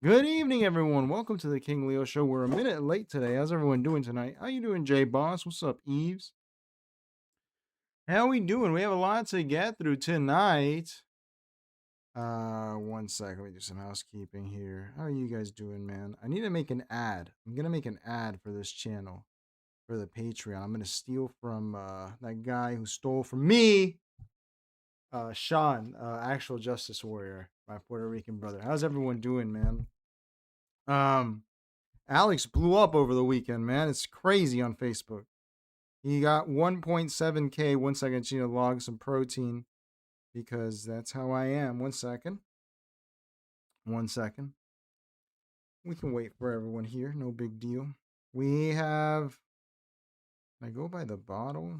Good evening, everyone. Welcome to the King Leo Show. We're a minute late today. How's everyone doing tonight? How you doing, Jay Boss? What's up, Eves? How we doing? We have a lot to get through tonight. One sec. Let me do some housekeeping here. How are you guys doing, man? I need to make an ad. I'm gonna make an ad for this channel for the Patreon. I'm gonna steal from that guy who stole from me, Sean, actual Justice Warrior, my Puerto Rican brother. How's everyone doing, man? Alex blew up over the weekend, man. It's crazy on Facebook. He got 1.7K. 1 second, I need to log some protein because that's how I am. 1 second. 1 second. We can wait for everyone here. No big deal. We have. Can I go by the bottle?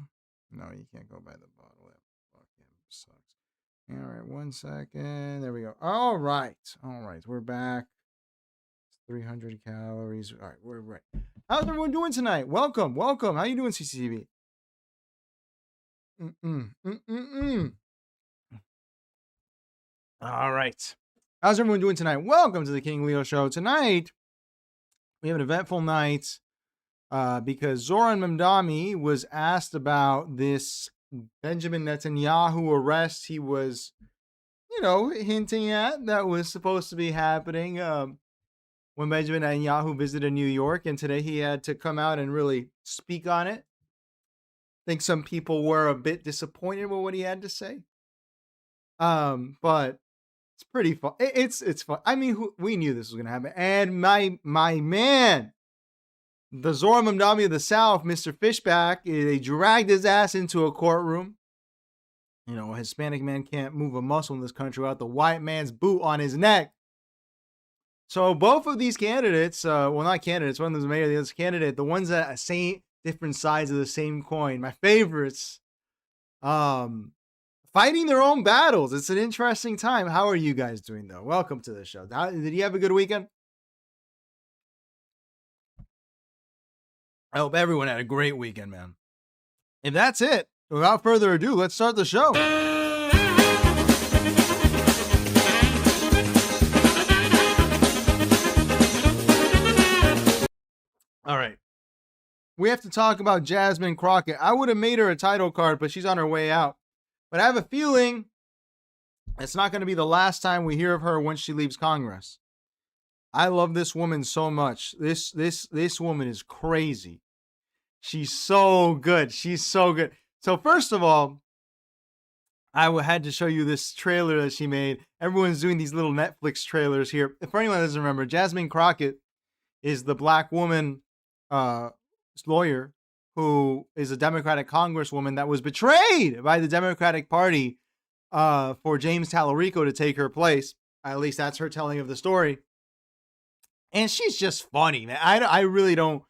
No, you can't go by the bottle. That fucking sucks. All right, 1 second. There we go. All right. We're back. 300 calories. All right, we're right. How's everyone doing tonight? Welcome. How you doing, CCTV? All right. How's everyone doing tonight? Welcome to the King Leo Show. Tonight, we have an eventful night because Zohran Mamdani was asked about this Benjamin Netanyahu arrest he was, hinting at that was supposed to be happening when Benjamin Netanyahu visited New York. And today he had to come out and really speak on it. I think some people were a bit disappointed with what he had to say. But it's pretty fun. It's fun. I mean, we knew this was gonna happen. And my man, the Zohran Mamdani of the South, Mr. Fishback, they dragged his ass into a courtroom. A Hispanic man can't move a muscle in this country without the white man's boot on his neck. So both of these candidates, not candidates, one of them is mayor, the other's candidate, the ones that say different sides of the same coin, my favorites, fighting their own battles. It's an interesting time. How are you guys doing, though? Welcome to the show. Did you have a good weekend? I hope everyone had a great weekend, man. If that's it, without further ado, let's start the show. All right. We have to talk about Jasmine Crockett. I would have made her a title card, but she's on her way out. But I have a feeling it's not going to be the last time we hear of her once she leaves Congress. I love this woman so much. This woman is crazy. She's so good. So first of all, I had to show you this trailer that she made. Everyone's doing these little Netflix trailers here. For anyone that doesn't remember, Jasmine Crockett is the black woman lawyer who is a Democratic congresswoman that was betrayed by the Democratic Party for James Tallarico to take her place. At least that's her telling of the story. And she's just funny, man. I really don't.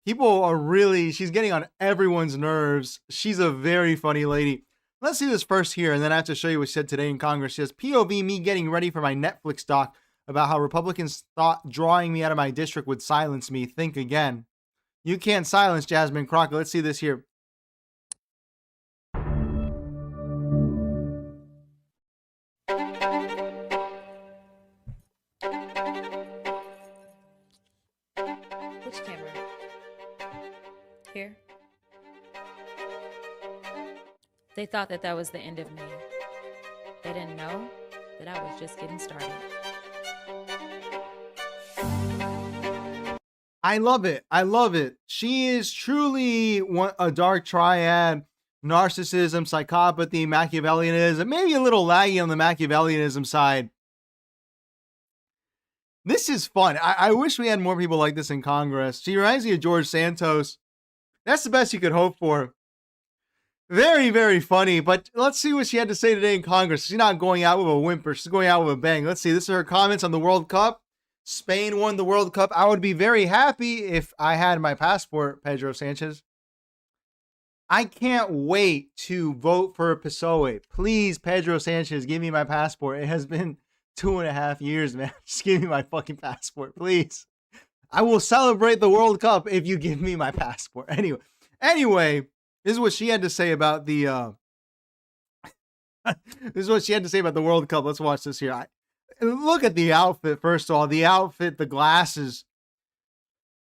She's getting on everyone's nerves. She's a very funny lady. Let's see this first here, and then I have to show you what she said today in Congress. She says, POV me getting ready for my Netflix doc about how Republicans thought drawing me out of my district would silence me. Think again. You can't silence Jasmine Crockett. Let's see this here. Which camera? Here? They thought that was the end of me. They didn't know that I was just getting started. I love it. She is truly a dark triad: narcissism, psychopathy, Machiavellianism, maybe a little laggy on the Machiavellianism side. This is fun. I wish we had more people like this in Congress. She reminds me of George Santos. That's the best you could hope for. Very, very funny. But let's see what she had to say today in Congress. She's not going out with a whimper. She's going out with a bang. Let's see. This is her comments on the World Cup. Spain won the World Cup. I would be very happy if I had my passport, Pedro Sanchez. I can't wait to vote for PSOE. Please, Pedro Sanchez, give me my passport. It has been 2.5 years, man. Just give me my fucking passport, please. I will celebrate the World Cup if you give me my passport. Anyway, this is what she had to say about the World Cup. Let's watch this here. look at the outfit, first of all. The outfit, the glasses.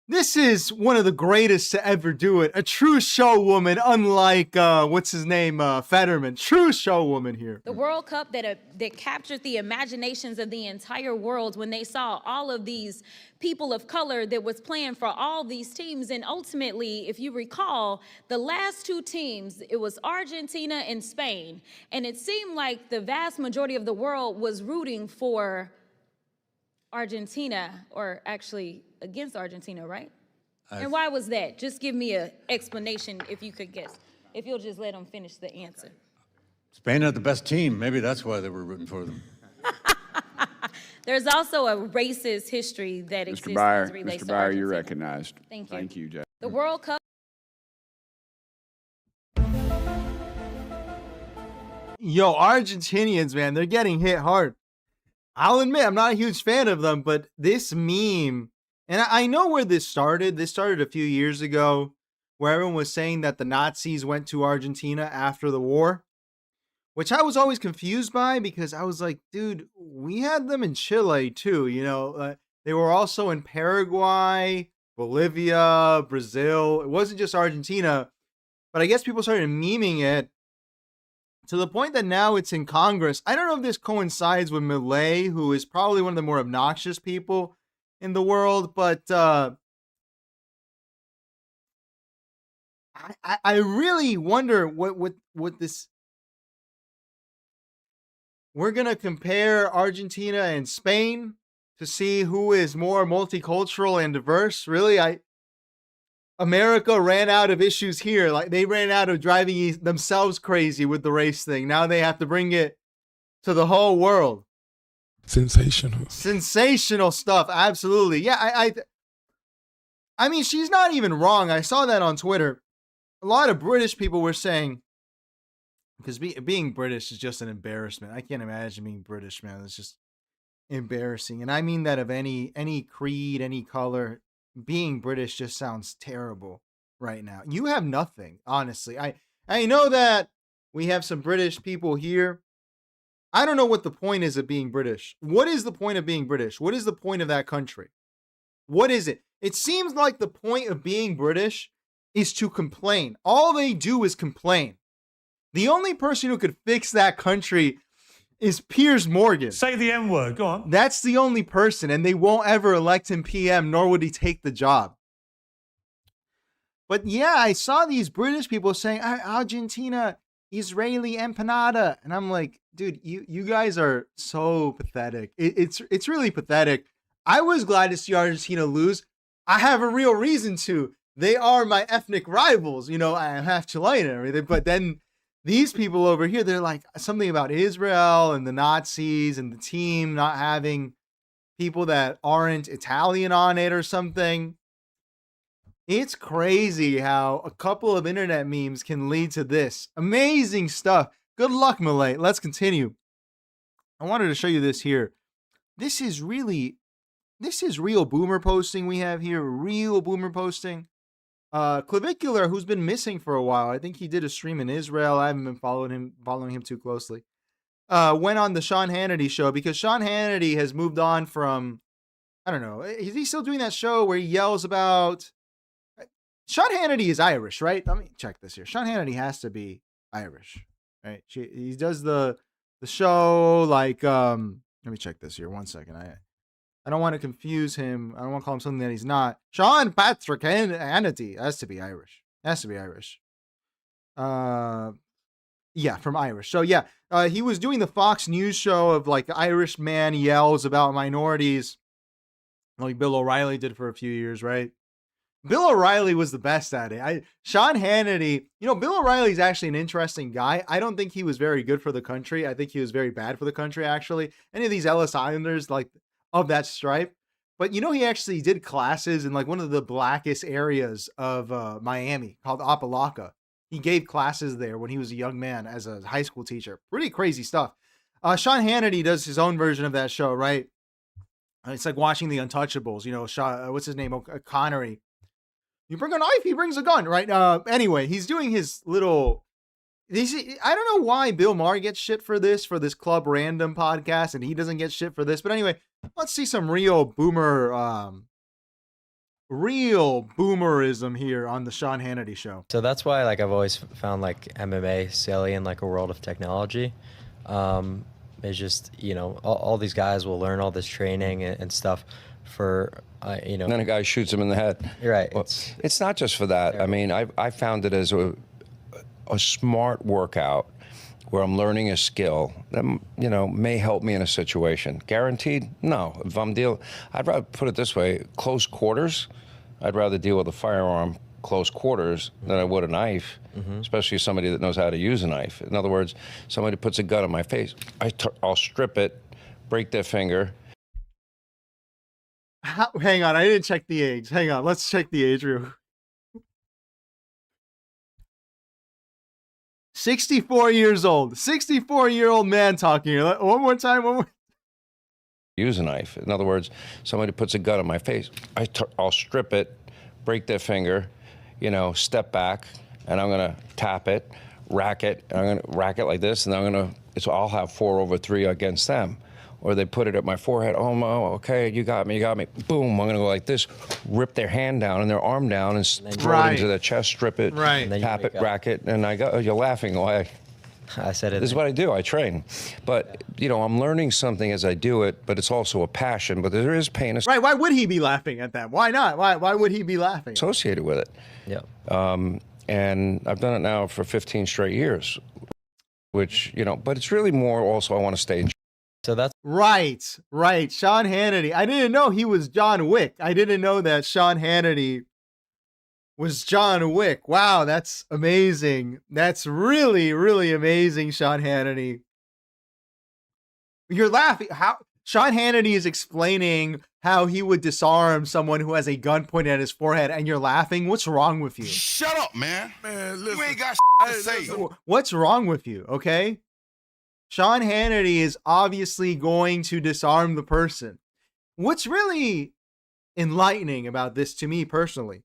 This is one of the greatest to ever do it. A true showwoman, unlike, what's his name, Fetterman. True showwoman here. The World Cup that captured the imaginations of the entire world when they saw all of these people of color that was playing for all these teams. And ultimately, if you recall, the last two teams, it was Argentina and Spain. And it seemed like the vast majority of the world was rooting for Argentina, or actually against Argentina, right? And why was that? Just give me an explanation if you could guess. If you'll just let them finish the answer. Spain had the best team. Maybe that's why they were rooting for them. There's also a racist history that exists as it relates Mr. to Byron, Argentina. you're recognized. Thank you. Thank you, Jeff. The World Cup. Yo, Argentinians, man, they're getting hit hard. I'll admit, I'm not a huge fan of them, but this meme, and I know where this started. This started a few years ago, where everyone was saying that the Nazis went to Argentina after the war, which I was always confused by, because I was like, dude, we had them in Chile too, you know. They were also in Paraguay, Bolivia, Brazil. It wasn't just Argentina, but I guess people started memeing it to the point that now it's in Congress. I don't know if this coincides with Milei, who is probably one of the more obnoxious people in the world, but I really wonder what this. We're gonna compare Argentina and Spain to see who is more multicultural and diverse. Really, America ran out of issues here. Like, they ran out of driving themselves crazy with the race thing. Now they have to bring it to the whole world. Sensational stuff. Absolutely. Yeah, I mean, she's not even wrong. I saw that on Twitter. A lot of British people were saying, because being British is just an embarrassment. I can't imagine being British, man. It's just embarrassing. And I mean that of any creed, any color. Being British just sounds terrible right now. You have nothing, honestly. I know that we have some British people here. I don't know what the point is of being British. What is the point of being British? What is the point of that country? What is it? It seems like the point of being British is to complain. All they do is complain. The only person who could fix that country is Piers Morgan. Say the N word, go on. That's the only person, and they won't ever elect him PM, nor would he take the job. But yeah, I saw these British people saying, Argentina, Israeli empanada. And I'm like, dude, you guys are so pathetic. It's really pathetic. I was glad to see Argentina lose. I have a real reason to. They are my ethnic rivals. You know, I am half Chilean and everything, but then these people over here, they're like something about Israel and the Nazis and the team not having people that aren't Italian on it or something. It's crazy how a couple of internet memes can lead to this. Amazing stuff. Good luck, Milei. Let's continue. I wanted to show you this here. This is real boomer posting we have here. Real boomer posting. Clavicular, who's been missing for a while. I think he did a stream in Israel. I haven't been following him too closely. Went on the Sean Hannity show because Sean Hannity has moved on from, I don't know, is he still doing that show where he yells about? Sean Hannity is Irish, right? Let me check this here. Sean Hannity has to be Irish, right? He does the show like, let me check this here. 1 second. I don't want to confuse him. I don't want to call him something that he's not. Sean Patrick Hannity has to be Irish. Yeah, from Irish. So yeah, he was doing the Fox News show of like Irish man yells about minorities, like Bill O'Reilly did for a few years, right? Bill O'Reilly was the best at it. Sean Hannity, you know, Bill O'Reilly's actually an interesting guy. I don't think he was very good for the country. I think he was very bad for the country, actually. Any of these Ellis Islanders, like, of that stripe. But you know, he actually did classes in like one of the blackest areas of Miami called Apalaca. He gave classes there when he was a young man as a high school teacher. Pretty crazy stuff. Sean Hannity does his own version of that show, right? It's like watching the Untouchables, you know, what's his name? Connery. You bring a knife, he brings a gun, right? Anyway, he's doing his little I don't know why Bill Maher gets shit for this Club Random podcast, and he doesn't get shit for this. But anyway, let's see some real boomerism here on the Sean Hannity show. So that's why, like, I've always found like MMA silly in like a world of technology. It's just, you know, all these guys will learn all this training and stuff for, you know. And then a guy shoots him in the head. You're right. Well, it's not just for that. I mean, I found it as a smart workout where I'm learning a skill that, you know, may help me in a situation. Guaranteed? No. If I'm I'd rather put it this way, close quarters, I'd rather deal with a firearm close quarters than I would a knife, especially somebody that knows how to use a knife. In other words, somebody puts a gun in my face, I'll strip it, break their finger. Hang on, I didn't check the age. Hang on, let's check the age real. 64 years old. 64-year-old man talking here. One more time. Use a knife. In other words, somebody puts a gun in my face, I'll strip it, break their finger, you know, step back, and I'm gonna tap it, rack it, and I'm gonna rack it like this, and I'll have 4/3 against them. Or they put it at my forehead, oh, okay, you got me. Boom, I'm gonna go like this, rip their hand down and their arm down and throw it into their chest, strip it, tap it, rack it, and I go, oh, you're laughing. Why? I said it. This is what I do, I train. But, you know, I'm learning something as I do it, but it's also a passion, but there is pain. Right, why would he be laughing at that? Why not? Why would he be laughing? Associated with it. Yeah. And I've done it now for 15 straight years, which, you know, but it's really more also I want to stay in. So that's right. Sean Hannity. I didn't know he was John Wick. I didn't know that Sean Hannity was John Wick. Wow, that's amazing. That's really, really amazing, Sean Hannity. You're laughing. How Sean Hannity is explaining how he would disarm someone who has a gun pointed at his forehead, and you're laughing? What's wrong with you? Shut up, man. Man, listen. You ain't got to say. What's wrong with you, okay? Sean Hannity is obviously going to disarm the person. What's really enlightening about this to me personally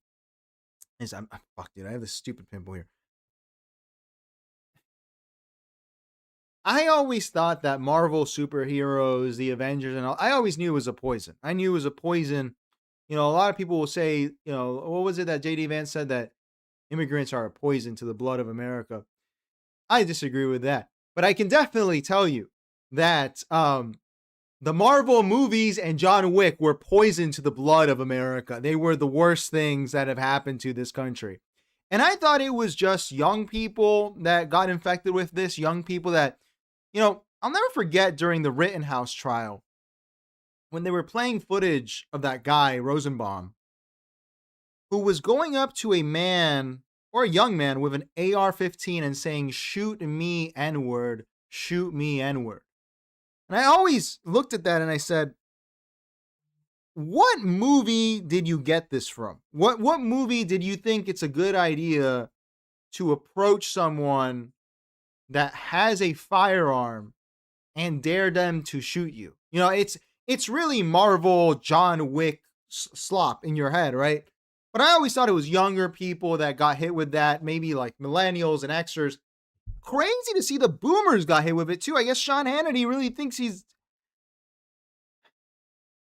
is fuck, dude, I have this stupid pimple here. I always thought that Marvel superheroes, the Avengers and all, I always knew it was a poison. I knew it was a poison. You know, a lot of people will say, you know, what was it that J.D. Vance said, that immigrants are a poison to the blood of America? I disagree with that. But I can definitely tell you that the Marvel movies and John Wick were poison to the blood of America. They were the worst things that have happened to this country. And I thought it was just young people that got infected with this, young people that, you know, I'll never forget during the Rittenhouse trial, when they were playing footage of that guy, Rosenbaum, who was going up to a man or a young man with an AR-15 and saying, shoot me N-word, shoot me N-word. And I always looked at that and I said, what movie did you get this from? What movie did you think it's a good idea to approach someone that has a firearm and dare them to shoot you? You know, it's really Marvel John Wick slop in your head, right? But I always thought it was younger people that got hit with that, maybe like millennials and Xers. Crazy to see the boomers got hit with it too. I guess Sean Hannity really thinks he's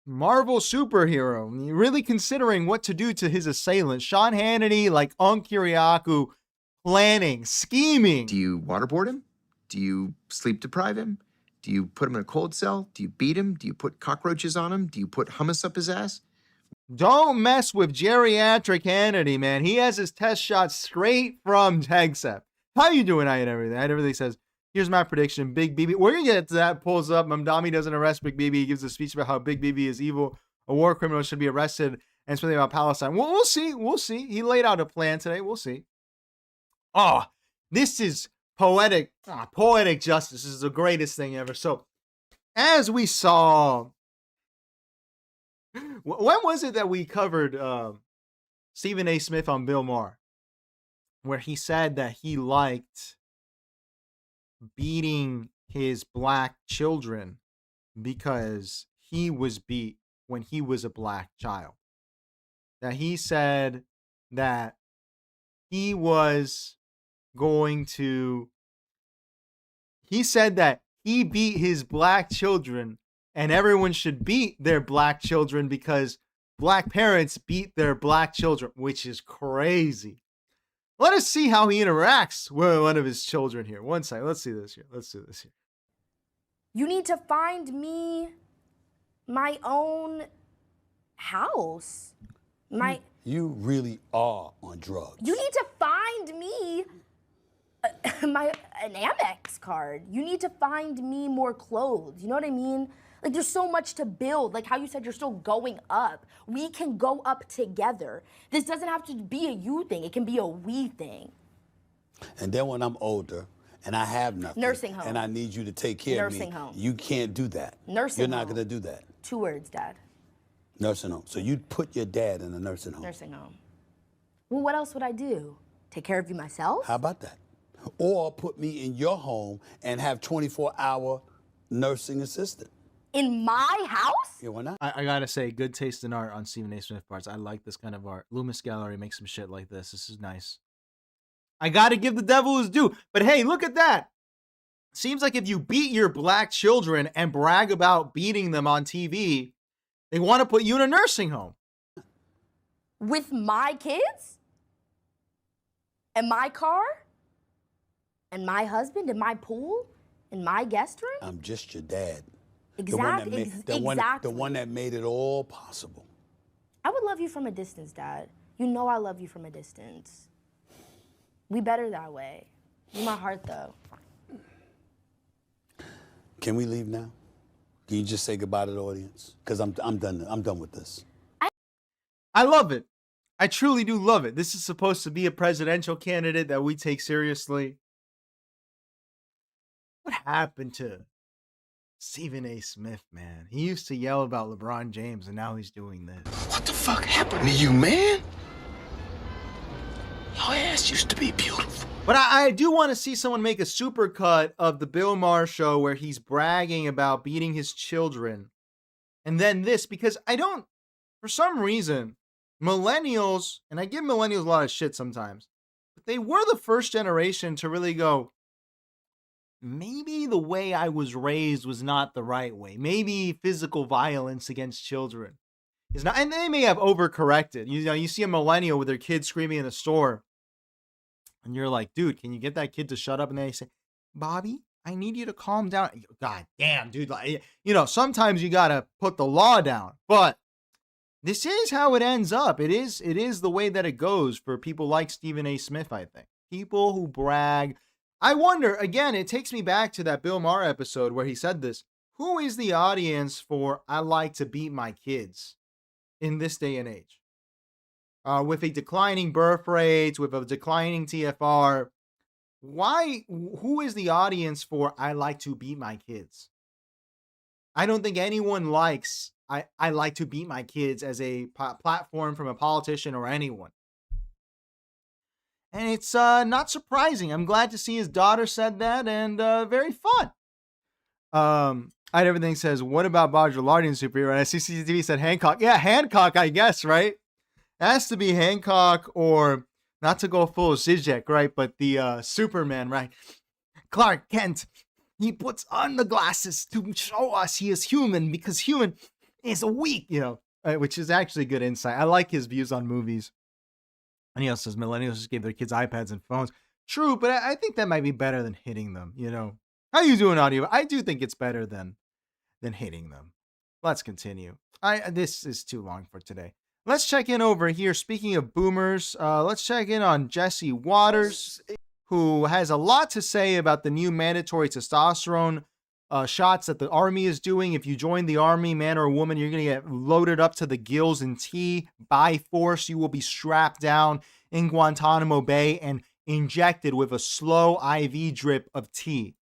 Marvel superhero. Really considering what to do to his assailant. Sean Hannity, like Unc Kiriakou, planning, scheming. Do you waterboard him? Do you sleep deprive him? Do you put him in a cold cell? Do you beat him? Do you put cockroaches on him? Do you put hummus up his ass? Don't mess with geriatric Hannity, man. He has his test shot straight from TEGSEP. How you doing, I and everything? I and everything says, here's my prediction. Big BB. We're going to get to that. Pulls up. Mamdani doesn't arrest Big BB. He gives a speech about how Big BB is evil. A war criminal should be arrested. And something about Palestine. Well, we'll see. We'll see. He laid out a plan today. We'll see. Oh, this is poetic. Poetic justice. This is the greatest thing ever. So, as we saw, when was it that we covered Stephen A. Smith on Bill Maher, where he said that he liked beating his black children because he was beat when he was a black child? That he said that he was going to He said that he beat his black children and everyone should beat their black children because black parents beat their black children, which is crazy. Let us see how he interacts with one of his children here. One second. Let's see this here. Let's do this here. You need to find me my own house. You really are on drugs. You need to find me an Amex card. You need to find me more clothes. You know what I mean? Like, there's so much to build. Like how you said, you're still going up. We can go up together. This doesn't have to be a you thing. It can be a we thing. And then when I'm older and I have nothing. Nursing home. And I need you to take care of me. Nursing home. You can't do that. Nursing You're not home. going to do that. 2 words, Dad. Nursing home. So you'd put your dad in a nursing home. Nursing home. Well, what else would I do? Take care of you myself? How about that? Or put me in your home and have 24-hour nursing assistant. In my house? Yeah, why not? I gotta say, good taste in art on Stephen A. Smith parts. I like this kind of art. Loomis Gallery makes some shit like this. This is nice. I gotta give the devil his due. But hey, look at that. Seems like if you beat your black children and brag about beating them on TV, they want to put you in a nursing home. With my kids? And my car? And my husband? And my pool? And my guest room? I'm just your dad. Exactly. The one that made it all possible. I would love you from a distance, Dad. You know I love you from a distance. We better that way. You're my heart, though. Can we leave now? Can you just say goodbye to the audience? Because I'm done. I'm done with this. I love it. I truly do love it. This is supposed to be a presidential candidate that we take seriously. What happened to Stephen A. Smith, man? He used to yell about LeBron James, and now he's doing this. What the fuck happened to you, man? Your ass used to be beautiful. But I do want to see someone make a supercut of the Bill Maher show where he's bragging about beating his children. And then this, because for some reason, millennials, and I give millennials a lot of shit sometimes, but they were the first generation to really go, maybe the way I was raised was not the right way. Maybe physical violence against children is not, and they may have overcorrected. You know, you see a millennial with their kid screaming in the store, and you're like, dude, can you get that kid to shut up? And they say, Bobby, I need you to calm down. God damn, dude. Like, you know, sometimes you got to put the law down, but this is how it ends up. It is the way that it goes for people like Stephen A. Smith, I think. People who brag. I wonder, again, it takes me back to that Bill Maher episode where he said this. Who is the audience for I like to beat my kids in this day and age? With a declining birth rate, with a declining TFR, who is the audience for I like to beat my kids? I don't think anyone likes I like to beat my kids as a platform from a politician or anyone. And it's not surprising. I'm glad to see his daughter said that, and very fun. Everything says, what about Baudrillard in superhero? And CCTV said Hancock. Yeah, Hancock, I guess, right? It has to be Hancock, or not to go full Zizek, right? But the Superman, right? Clark Kent, he puts on the glasses to show us he is human because human is weak, you know, which is actually good insight. I like his views on movies. And he also says millennials just gave their kids iPads and phones. True, but I think that might be better than hitting them, you know. How you doing, audio? I do think it's better than hitting them. Let's continue. This is too long for today. Let's check in over here. Speaking of boomers, let's check in on Jesse Waters, who has a lot to say about the new mandatory testosterone shots that the Army is doing. If you join the Army, man or woman, you're going to get loaded up to the gills in tea by force. You will be strapped down in Guantanamo Bay and injected with a slow IV drip of tea.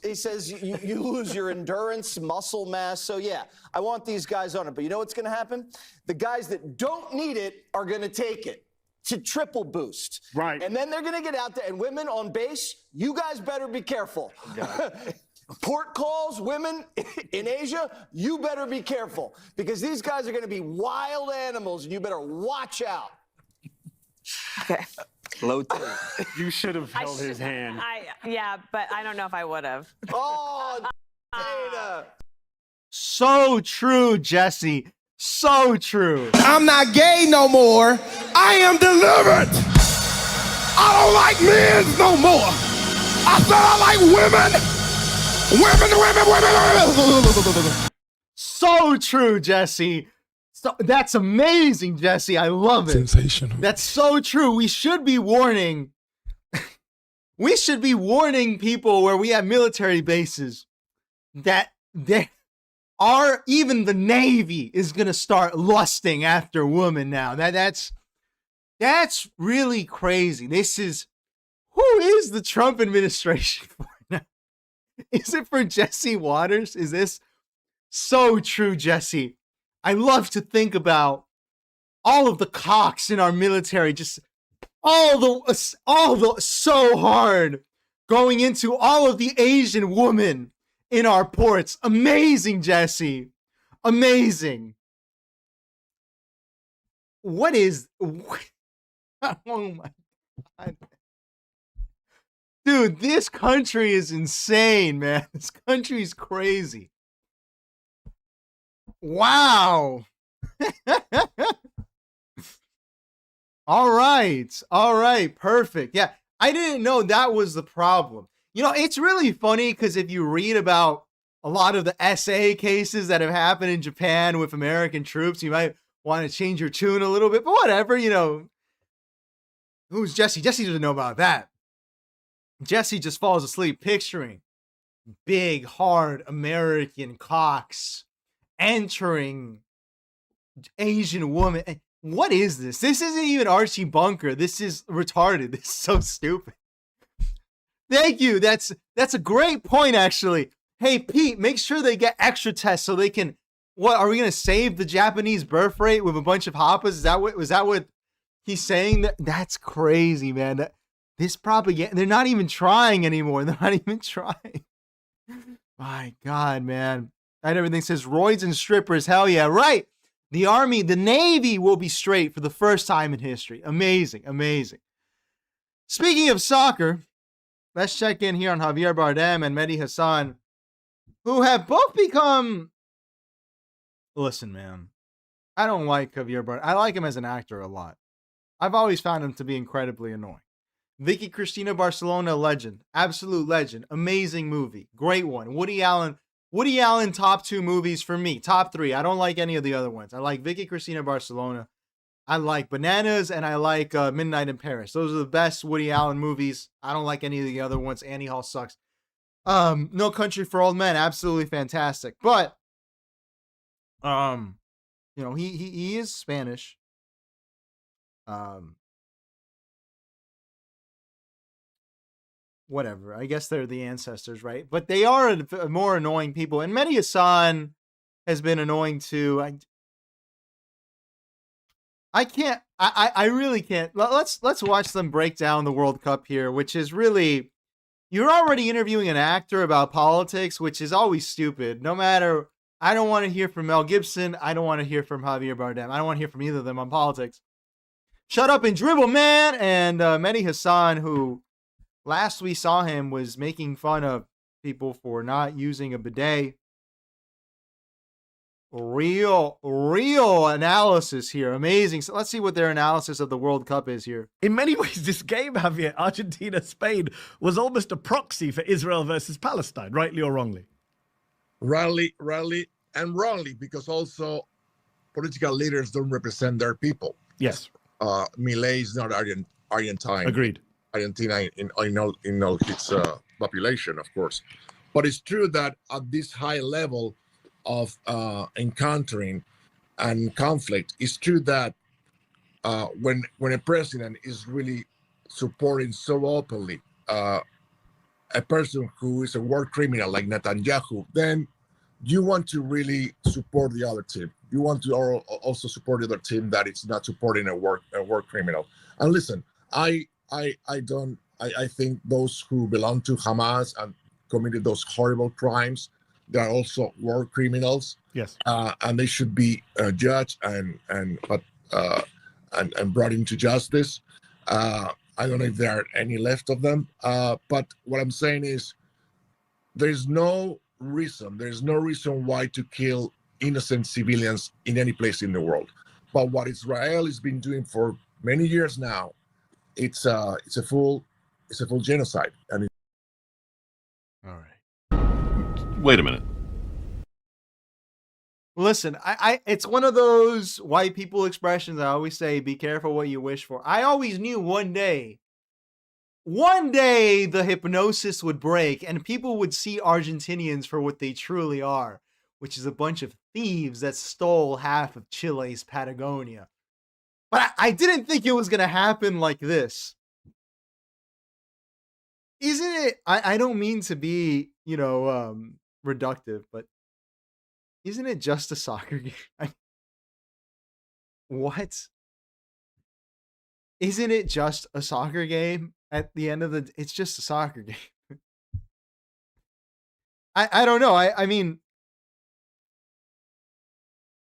He says you lose your endurance, muscle mass. So yeah, I want these guys on it. But you know what's going to happen? The guys that don't need it are going to take it. To triple boost. Right. And then they're going to get out there. And women on base, you guys better be careful. Port calls, women in Asia, you better be careful. Because these guys are going to be wild animals, and you better watch out. Okay. Low T. You should have held his hand. Yeah, but I don't know if I would have. Oh, Dana. So true, Jesse. So true. I'm not gay no more. I am delivered. I don't like men no more. I said I like women. So true, Jesse. So that's amazing, Jesse. I love it. Sensational. That's so true. We should be warning. We should be warning people where we have military bases that even the Navy is gonna start lusting after women now. That's really crazy. Who is the Trump administration for now? Is it for Jesse Waters? Is this so true, Jesse? I love to think about all of the cocks in our military, just all the so hard going into all of the Asian women in our ports. Amazing, Jesse. Amazing. What? Oh my God. Dude, this country is insane, man. This country's crazy. Wow. All right. Perfect. Yeah, I didn't know that was the problem. You know, it's really funny because if you read about a lot of the SA cases that have happened in Japan with American troops, you might want to change your tune a little bit, but whatever, you know. Who's Jesse? Jesse doesn't know about that. Jesse just falls asleep picturing big, hard American cocks entering Asian woman. What is this? This isn't even Archie Bunker. This is retarded. This is so stupid. Thank you. That's a great point, actually. Hey, Pete, make sure they get extra tests so they can. What are we gonna save the Japanese birth rate with a bunch of hoppas? Was that what he's saying? That's crazy, man. This propaganda. They're not even trying anymore. They're not even trying. My God, man. And everything says roids and strippers. Hell yeah, right. The Army, the Navy will be straight for the first time in history. Amazing, amazing. Speaking of soccer, let's check in here on Javier Bardem and Mehdi Hasan, who have both become. Listen, man, I don't like Javier Bardem. I like him as an actor a lot. I've always found him to be incredibly annoying. Vicky Cristina Barcelona, legend, absolute legend, amazing movie, great one. Woody Allen, top 2 movies for me, top 3. I don't like any of the other ones. I like Vicky Cristina Barcelona. I like Bananas, and I like Midnight in Paris. Those are the best Woody Allen movies. I don't like any of the other ones. Annie Hall sucks. No Country for Old Men, absolutely fantastic. But, you know, he is Spanish. Whatever. I guess they're the ancestors, right? But they are more annoying people. And Mehdi Hasan has been annoying too. I really can't. Let's watch them break down the World Cup here, which is really, you're already interviewing an actor about politics, which is always stupid. No matter, I don't want to hear from Mel Gibson. I don't want to hear from Javier Bardem. I don't want to hear from either of them on politics. Shut up and dribble, man. And Mehdi Hasan, who last we saw him was making fun of people for not using a bidet. Real analysis here. Amazing. So let's see what their analysis of the World Cup is here. In many ways, this game, Javier, Argentina-Spain, was almost a proxy for Israel versus Palestine, rightly or wrongly? Rightly, and wrongly, because also political leaders don't represent their people. Yes. Milei is not Argentine. Agreed. Argentina in all its population, of course. But it's true that at this high level of encountering and conflict, it's true that when a president is really supporting so openly a person who is a war criminal like Netanyahu, then you want to really support the other team. You want to also support the other team that it's not supporting a war criminal. And listen, I think those who belong to Hamas and committed those horrible crimes, they are also war criminals. Yes. And they should be judged and brought into justice. I I don't know if there are any left of them. But what I'm saying is there's no reason why to kill innocent civilians in any place in the world. But what Israel has been doing for many years now, it's a full genocide. And all right. Wait a minute. Listen, it's one of those white people expressions. I always say, be careful what you wish for. I always knew one day the hypnosis would break and people would see Argentinians for what they truly are, which is a bunch of thieves that stole half of Chile's Patagonia. But I didn't think it was going to happen like this. Isn't it? I don't mean to be, reductive, but isn't it just a soccer game? What? Isn't it just a soccer game? At the end of the, it's just a soccer game. I don't know. I mean,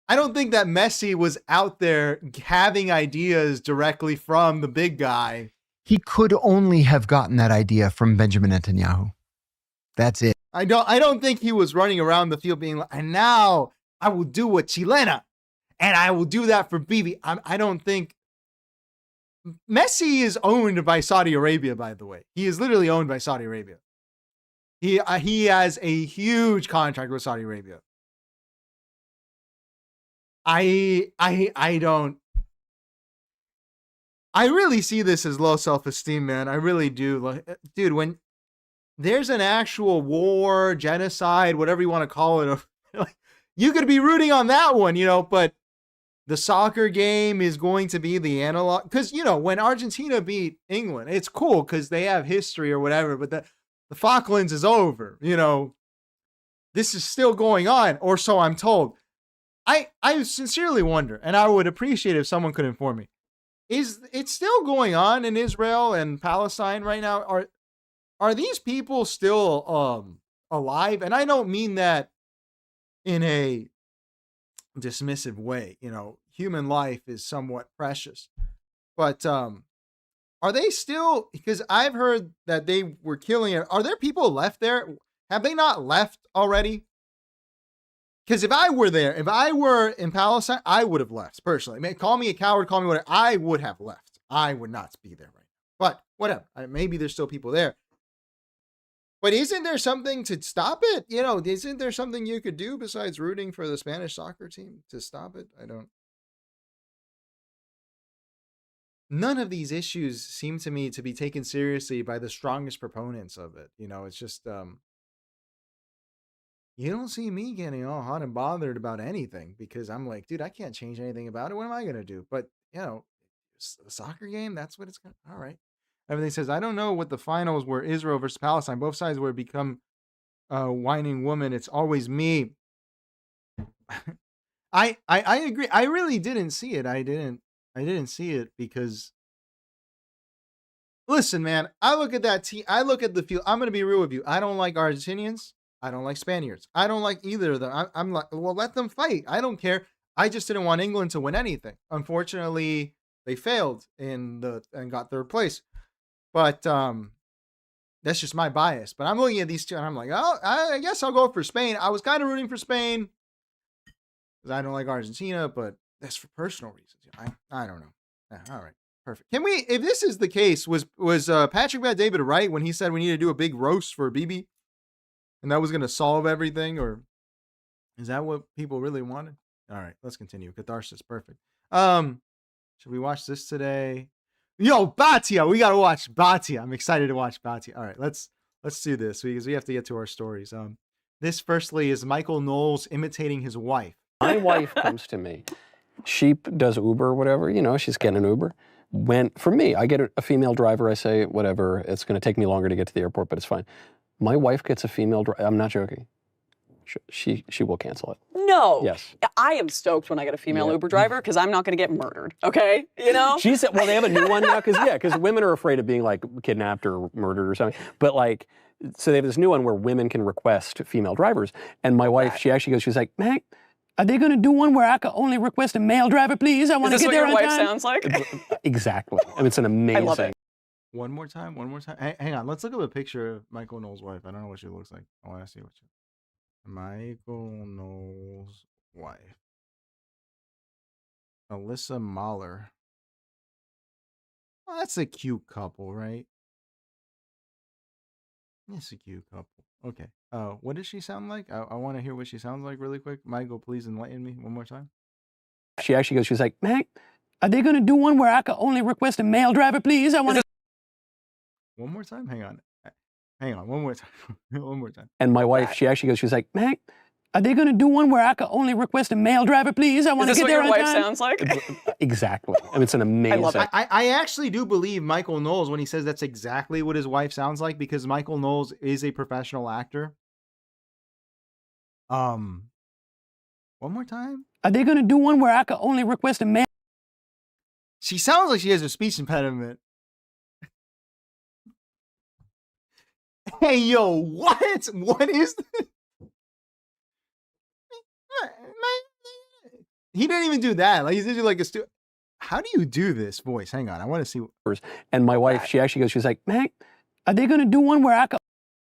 I don't think that Messi was out there having ideas directly from the big guy. He could only have gotten that idea from Benjamin Netanyahu. That's it. I don't think he was running around the field being like, and now I will do a Chilena and I will do that for Bibi. I don't think Messi is owned by Saudi Arabia, by the way. He is literally owned by Saudi Arabia. He has a huge contract with Saudi Arabia. I really see this as low self-esteem, man. I really do. Like, dude, when there's an actual war, genocide, whatever you want to call it, like, you could be rooting on that one, but the soccer game is going to be the analog. Because, when Argentina beat England, it's cool because they have history or whatever, but the Falklands is over. This is still going on, or so I'm told. I sincerely wonder, and I would appreciate if someone could inform me, is it still going on in Israel and Palestine right now? Are these people still alive? And I don't mean that in a dismissive way. Human life is somewhat precious. But are they still, because I've heard that they were killing it. Are there people left there? Have they not left already? Because if I were there, if I were in Palestine, I would have left personally. Call me a coward, call me whatever. I would have left. I would not be there right now. But whatever. Maybe there's still people there. But isn't there something to stop it? Isn't there something you could do besides rooting for the Spanish soccer team to stop it? None of these issues seem to me to be taken seriously by the strongest proponents of it. It's just, you don't see me getting all hot and bothered about anything because I'm like, dude, I can't change anything about it. What am I going to do? But, the soccer game, that's what it's going to, all right. Everything says, I don't know what the finals were, Israel versus Palestine. Both sides were become a whining woman. It's always me. I agree. I really didn't see it. I didn't see it because, listen, man, I look at that team. I look at the field. I'm going to be real with you. I don't like Argentinians. I don't like Spaniards. I don't like either of them. I'm like, well, let them fight. I don't care. I just didn't want England to win anything. Unfortunately, they failed and got third place. But that's just my bias. But I'm looking at these two and I'm like, oh, I guess I'll go for Spain. I was kind of rooting for Spain because I don't like Argentina, but that's for personal reasons. I don't know. Yeah, all right, perfect. Can we, if this is the case, was Patrick Bet-David right when he said we need to do a big roast for Bibi, and that was going to solve everything, or is that what people really wanted? All right, let's continue. Catharsis, perfect. Should we watch this today? Yo, Batia, we gotta watch Batia. I'm excited to watch Batia. All right, let's do this because we have to get to our stories. This firstly is Michael Knowles imitating his wife. My wife comes to me. She does Uber or whatever, she's getting an Uber. For me, I get a female driver, I say, whatever, it's gonna take me longer to get to the airport, but it's fine. My wife gets a female driver, I'm not joking. She will cancel it. No. Yes. I am stoked when I get a female Uber driver because I'm not going to get murdered. Okay. She said, well, they have a new one now because women are afraid of being like kidnapped or murdered or something. But so they have this new one where women can request female drivers. And my wife, she actually goes, she's like, Mac, are they going to do one where I can only request a male driver, please? I want to get there on time. Is this what your wife sounds like? Exactly. I mean, it's an amazing. I love it. One more time. Hang on. Let's look up a picture of Michael Knowles' wife. I don't know what she looks like. I want to see what she. Michael Knowles' wife. Alyssa Mahler. Oh, that's a cute couple, right? It's a cute couple. Okay. What does she sound like? I want to hear what she sounds like really quick. Michael, please enlighten me one more time. She actually goes, she's like, Mac, are they going to do one where I can only request a male driver, please? I want to. One more time? Hang on. One more time. One more time. And my wife, she actually goes, she's like, Mac, are they going to do one where I can only request a male driver, please? I want to get there on time. Is this what your wife sounds like? Exactly. I mean, it's an amazing. I love it. I actually do believe Michael Knowles when he says that's exactly what his wife sounds like, because Michael Knowles is a professional actor. One more time. Are they going to do one where I can only request a male? She sounds like she has a speech impediment. Hey, yo, what? What is this? He didn't even do that. Like, he's just like a How do you do this voice? Hang on, I want to see. And my wife, she actually goes, she's like, Mac, are they going to do one where I can?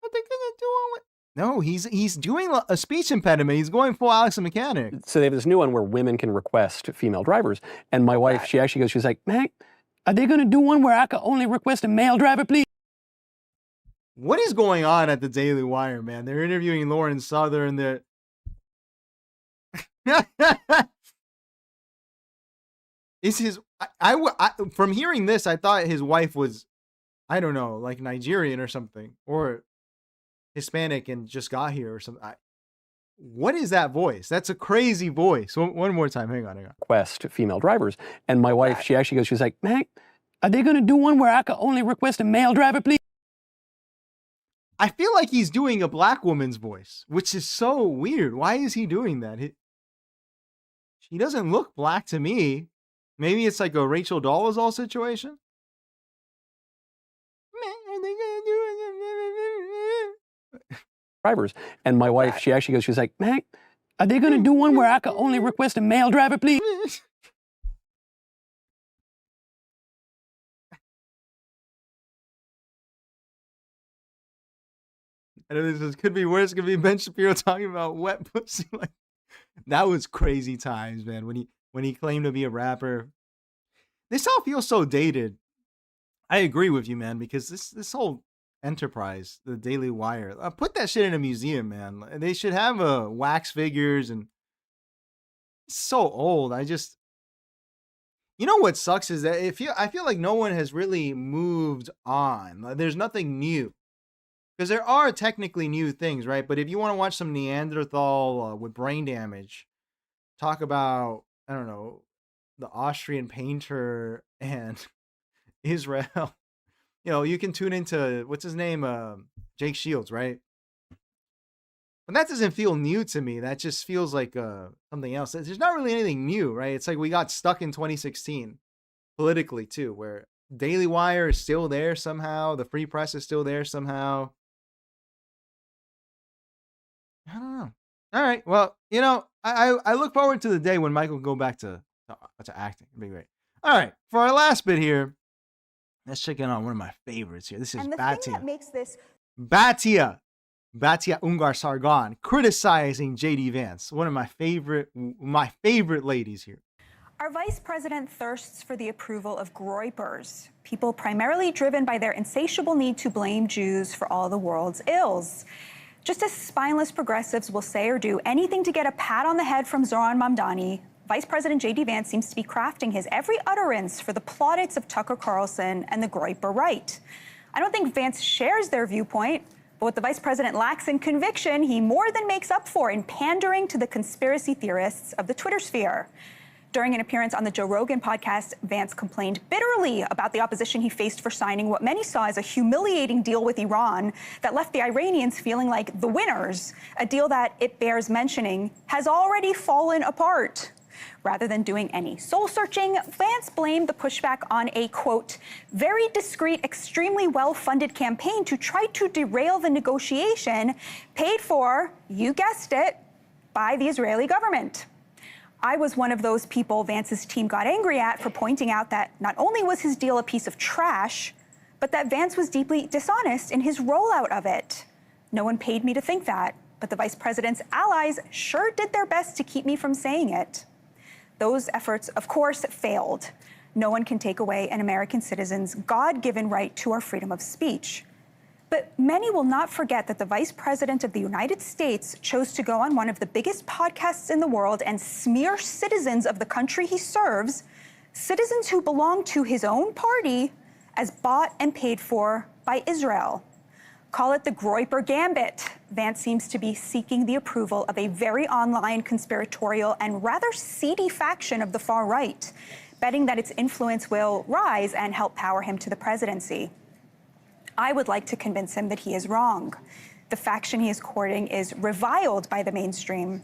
Are they going to do one with? No, he's doing a speech impediment. He's going full Alex the Mechanic. So they have this new one where women can request female drivers. And my wife, she actually goes, she's like, Mac, are they going to do one where I can only request a male driver, please? What is going on at the Daily Wire, man? They're interviewing Lauren Southern. They're is his I from hearing this, I thought his wife was, I don't know, like Nigerian or something, or Hispanic and just got here or something. What is that voice? That's a crazy voice. One more time. Hang on. Request female drivers. And my wife, she actually goes, she's like, Mac, are they going to do one where I can only request a male driver, please? I feel like he's doing a black woman's voice, which is so weird. Why is he doing that? He doesn't look black to me. Maybe it's like a Rachel Dolezal situation. Drivers. And my wife, she actually goes, she's like, Mac, are they going to do one where I can only request a male driver, please? I know this could be worse. It could be Ben Shapiro talking about wet pussy. Like, that was crazy times, man. When he claimed to be a rapper. This all feels so dated. I agree with you, man, because this whole enterprise, the Daily Wire, put that shit in a museum, man. They should have wax figures, and it's so old. You know what sucks is that I feel like no one has really moved on. There's nothing new. Because there are technically new things, right? But if you want to watch some Neanderthal with brain damage, talk about, I don't know, the Austrian painter and Israel, you can tune into, what's his name? Jake Shields, right? But that doesn't feel new to me. That just feels like something else. There's not really anything new, right? It's like we got stuck in 2016 politically too, where Daily Wire is still there somehow. The Free Press is still there somehow. I don't know. All right. Well, I look forward to the day when Michael can go back to acting. It'd be great. All right. For our last bit here, let's check in on one of my favorites here. This is Batia. Thing that makes this Batia Ungar Sargon criticizing JD Vance. One of my favorite ladies here. Our vice president thirsts for the approval of groypers, people primarily driven by their insatiable need to blame Jews for all the world's ills. Just as spineless progressives will say or do anything to get a pat on the head from Zohran Mamdani, Vice President J.D. Vance seems to be crafting his every utterance for the plaudits of Tucker Carlson and the groyper right. I don't think Vance shares their viewpoint, but what the vice president lacks in conviction, he more than makes up for in pandering to the conspiracy theorists of the Twitter sphere. During an appearance on the Joe Rogan podcast, Vance complained bitterly about the opposition he faced for signing what many saw as a humiliating deal with Iran that left the Iranians feeling like the winners, a deal that, it bears mentioning, has already fallen apart. Rather than doing any soul-searching, Vance blamed the pushback on a, quote, very discreet, extremely well-funded campaign to try to derail the negotiation paid for, you guessed it, by the Israeli government. I was one of those people Vance's team got angry at for pointing out that not only was his deal a piece of trash, but that Vance was deeply dishonest in his rollout of it. No one paid me to think that, but the vice president's allies sure did their best to keep me from saying it. Those efforts, of course, failed. No one can take away an American citizen's God-given right to our freedom of speech. But many will not forget that the Vice President of the United States chose to go on one of the biggest podcasts in the world and smear citizens of the country he serves, citizens who belong to his own party, as bought and paid for by Israel. Call it the Groyper Gambit. Vance seems to be seeking the approval of a very online, conspiratorial, and rather seedy faction of the far right, betting that its influence will rise and help power him to the presidency. I would like to convince him that he is wrong. The faction he is courting is reviled by the mainstream.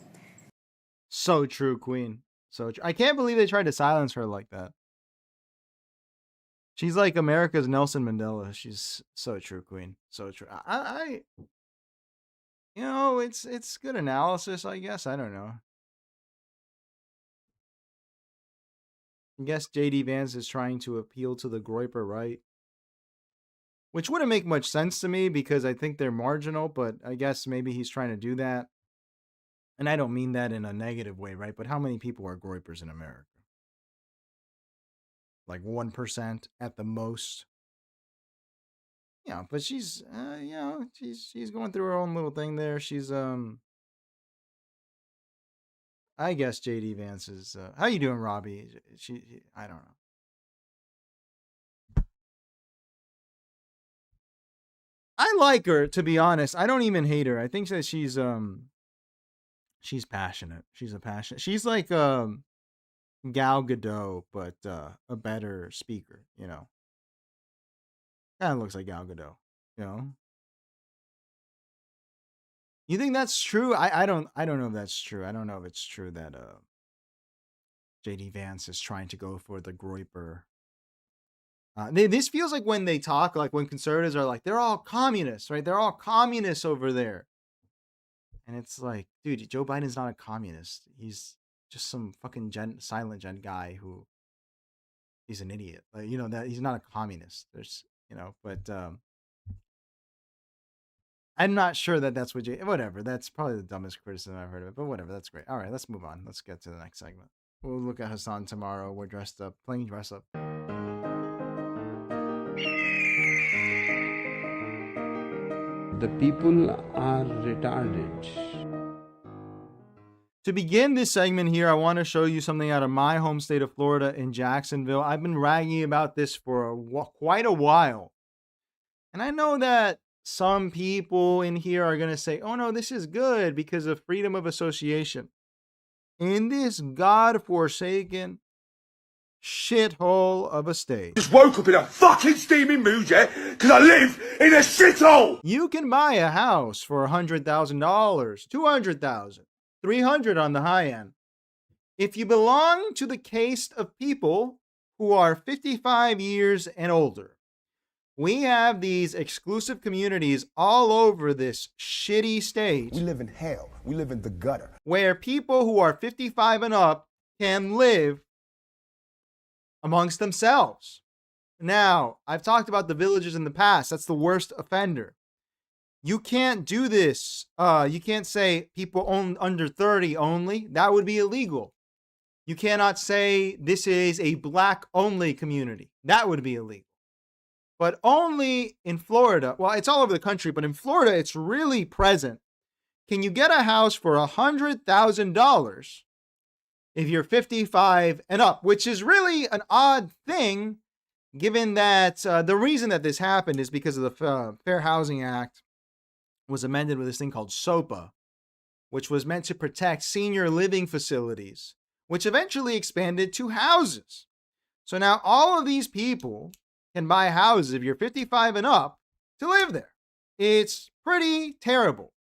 So true, Queen. So true. I can't believe they tried to silence her like that. She's like America's Nelson Mandela. She's so true, Queen. So true. You know, it's good analysis, I guess. I don't know. I guess JD Vance is trying to appeal to the Groyper right. Which wouldn't make much sense to me because I think they're marginal, but I guess maybe he's trying to do that. And I don't mean that in a negative way, right? But how many people are Groypers in America? Like 1% at the most. Yeah, but she's, you know, she's going through her own little thing there. She's, I guess JD Vance is, how you doing, Robbie? I don't know. I like her, to be honest. I don't even hate her. I think that she's passionate. She's like Gal Gadot, but a better speaker, you know. Kind of looks like Gal Gadot, you know. You think that's true? I don't know if that's true. I don't know if it's true that JD Vance is trying to go for the Groyper. This feels like when they talk, like when conservatives are like, they're all communists, right? They're all communists over there. And it's like, dude, Joe Biden's not a communist. He's just some fucking silent gen guy who he's an idiot. Like, you know, that he's not a communist. There's, you know, but I'm not sure that that's what whatever. That's probably the dumbest criticism I've heard of it, but whatever. That's great. All right, let's move on. Let's get to the next segment. We'll look at Hassan tomorrow. We're dressed up, playing dress up. The people are retarded. To begin this segment here, I want to show you something out of my home state of Florida in Jacksonville. I've been ragging about this for quite a while. And I know that some people in here are going to say, oh no, this is good because of freedom of association. In this godforsaken shithole of a state. Just woke up in a fucking steaming mood, yeah? Because I live in a shithole! You can buy a house for $100,000, $200,000, $300,000 on the high end. If you belong to the caste of people who are 55 years and older, we have these exclusive communities all over this shitty state. We live in hell. We live in the gutter. Where people who are 55 and up can live amongst themselves. Now, I've talked about the villages in the past. That's the worst offender. You can't do this. You can't say people under 30 only. That would be illegal. You cannot say this is a black-only community. That would be illegal. But only in Florida, well, it's all over the country, but in Florida, it's really present. Can you get a house for $100,000 if you're 55 and up, which is really an odd thing, given that the reason that this happened is because of the Fair Housing Act was amended with this thing called SOPA, which was meant to protect senior living facilities, which eventually expanded to houses. So now all of these people can buy houses if you're 55 and up to live there. It's pretty terrible.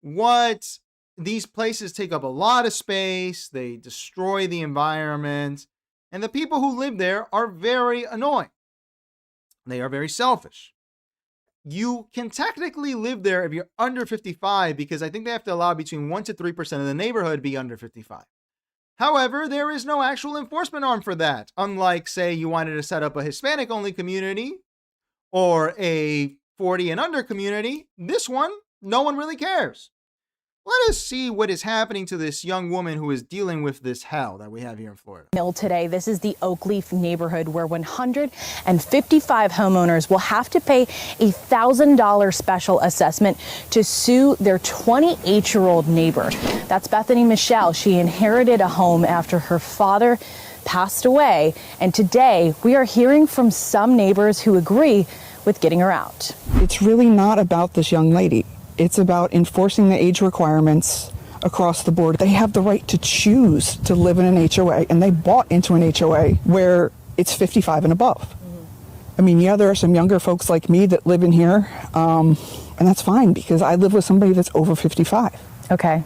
What these places take up a lot of space, they destroy the environment, and the people who live there are very annoying. They are very selfish. You can technically live there if you're under 55 because I think they have to allow between 1% to 3% of the neighborhood be under 55. However, there is no actual enforcement arm for that. Unlike, say, you wanted to set up a Hispanic-only community or a 40 and under community, this one, no one really cares. Let us see what is happening to this young woman who is dealing with this hell that we have here in Florida. Today, this is the Oakleaf neighborhood where 155 homeowners will have to pay a $1,000 special assessment to sue their 28-year-old neighbor. That's Bethany Michelle. She inherited a home after her father passed away. And today, we are hearing from some neighbors who agree with getting her out. It's really not about this young lady. It's about enforcing the age requirements across the board. They have the right to choose to live in an HOA, and they bought into an HOA where it's 55 and above. I mean, yeah, there are some younger folks like me that live in here, and that's fine because I live with somebody that's over 55. Okay.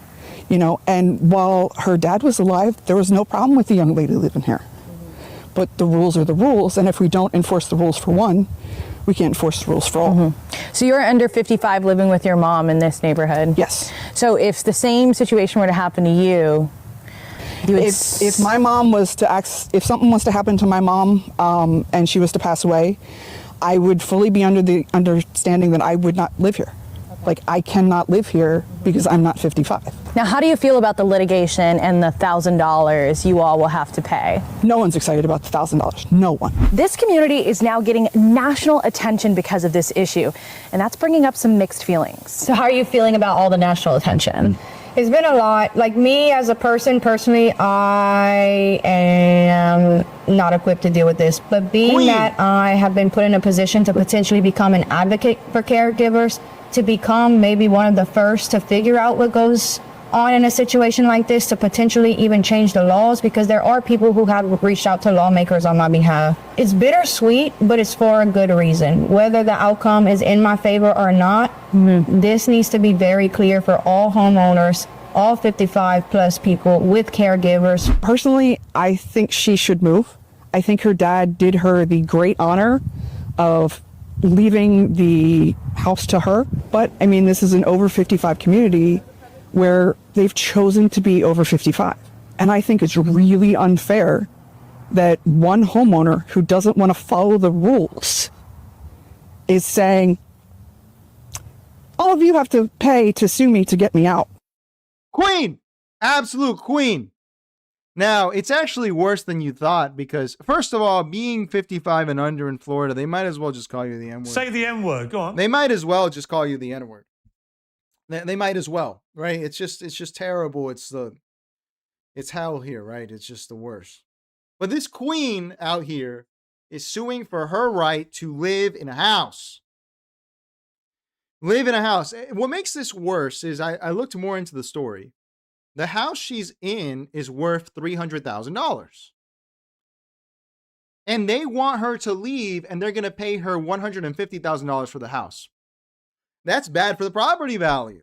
You know, and while her dad was alive, there was no problem with the young lady living here. But the rules are the rules, and if we don't enforce the rules for one, we can't enforce the rules for all. So you're under 55 living with your mom in this neighborhood? Yes. So if the same situation were to happen to you, if my mom was to if something was to happen to my mom and she was to pass away, I would fully be under the understanding that I would not live here. Like, I cannot live here because I'm not 55. Now, how do you feel about the litigation and the $1,000 you all will have to pay? No one's excited about the $1,000. No one. This community is now getting national attention because of this issue, and that's bringing up some mixed feelings. So how are you feeling about all the national attention? It's been a lot. Like, me as a person, personally, I am not equipped to deal with this. But being that I have been put in a position to potentially become an advocate for caregivers, to become maybe one of the first to figure out what goes on in a situation like this, to potentially even change the laws, because there are people who have reached out to lawmakers on my behalf. It's bittersweet, but it's for a good reason. Whether the outcome is in my favor or not, this needs to be very clear for all homeowners, all 55 plus people with caregivers. Personally, I think she should move. I think her dad did her the great honor of leaving the house to her. But I mean, this is an over 55 community where they've chosen to be over 55. And I think it's really unfair that one homeowner who doesn't want to follow the rules is saying, all of you have to pay to sue me to get me out. Queen! Absolute queen. Now, it's actually worse than you thought because, first of all, being 55 and under in Florida, they might as well just call you the N-word. Say the N-word, go on. They might as well just call you the N-word. They might as well, right? It's just terrible. It's hell here, right? It's just the worst. But this queen out here is suing for her right to live in a house. Live in a house. What makes this worse is I looked more into the story. The house she's in is worth $300,000. And they want her to leave, and they're going to pay her $150,000 for the house. That's bad for the property value.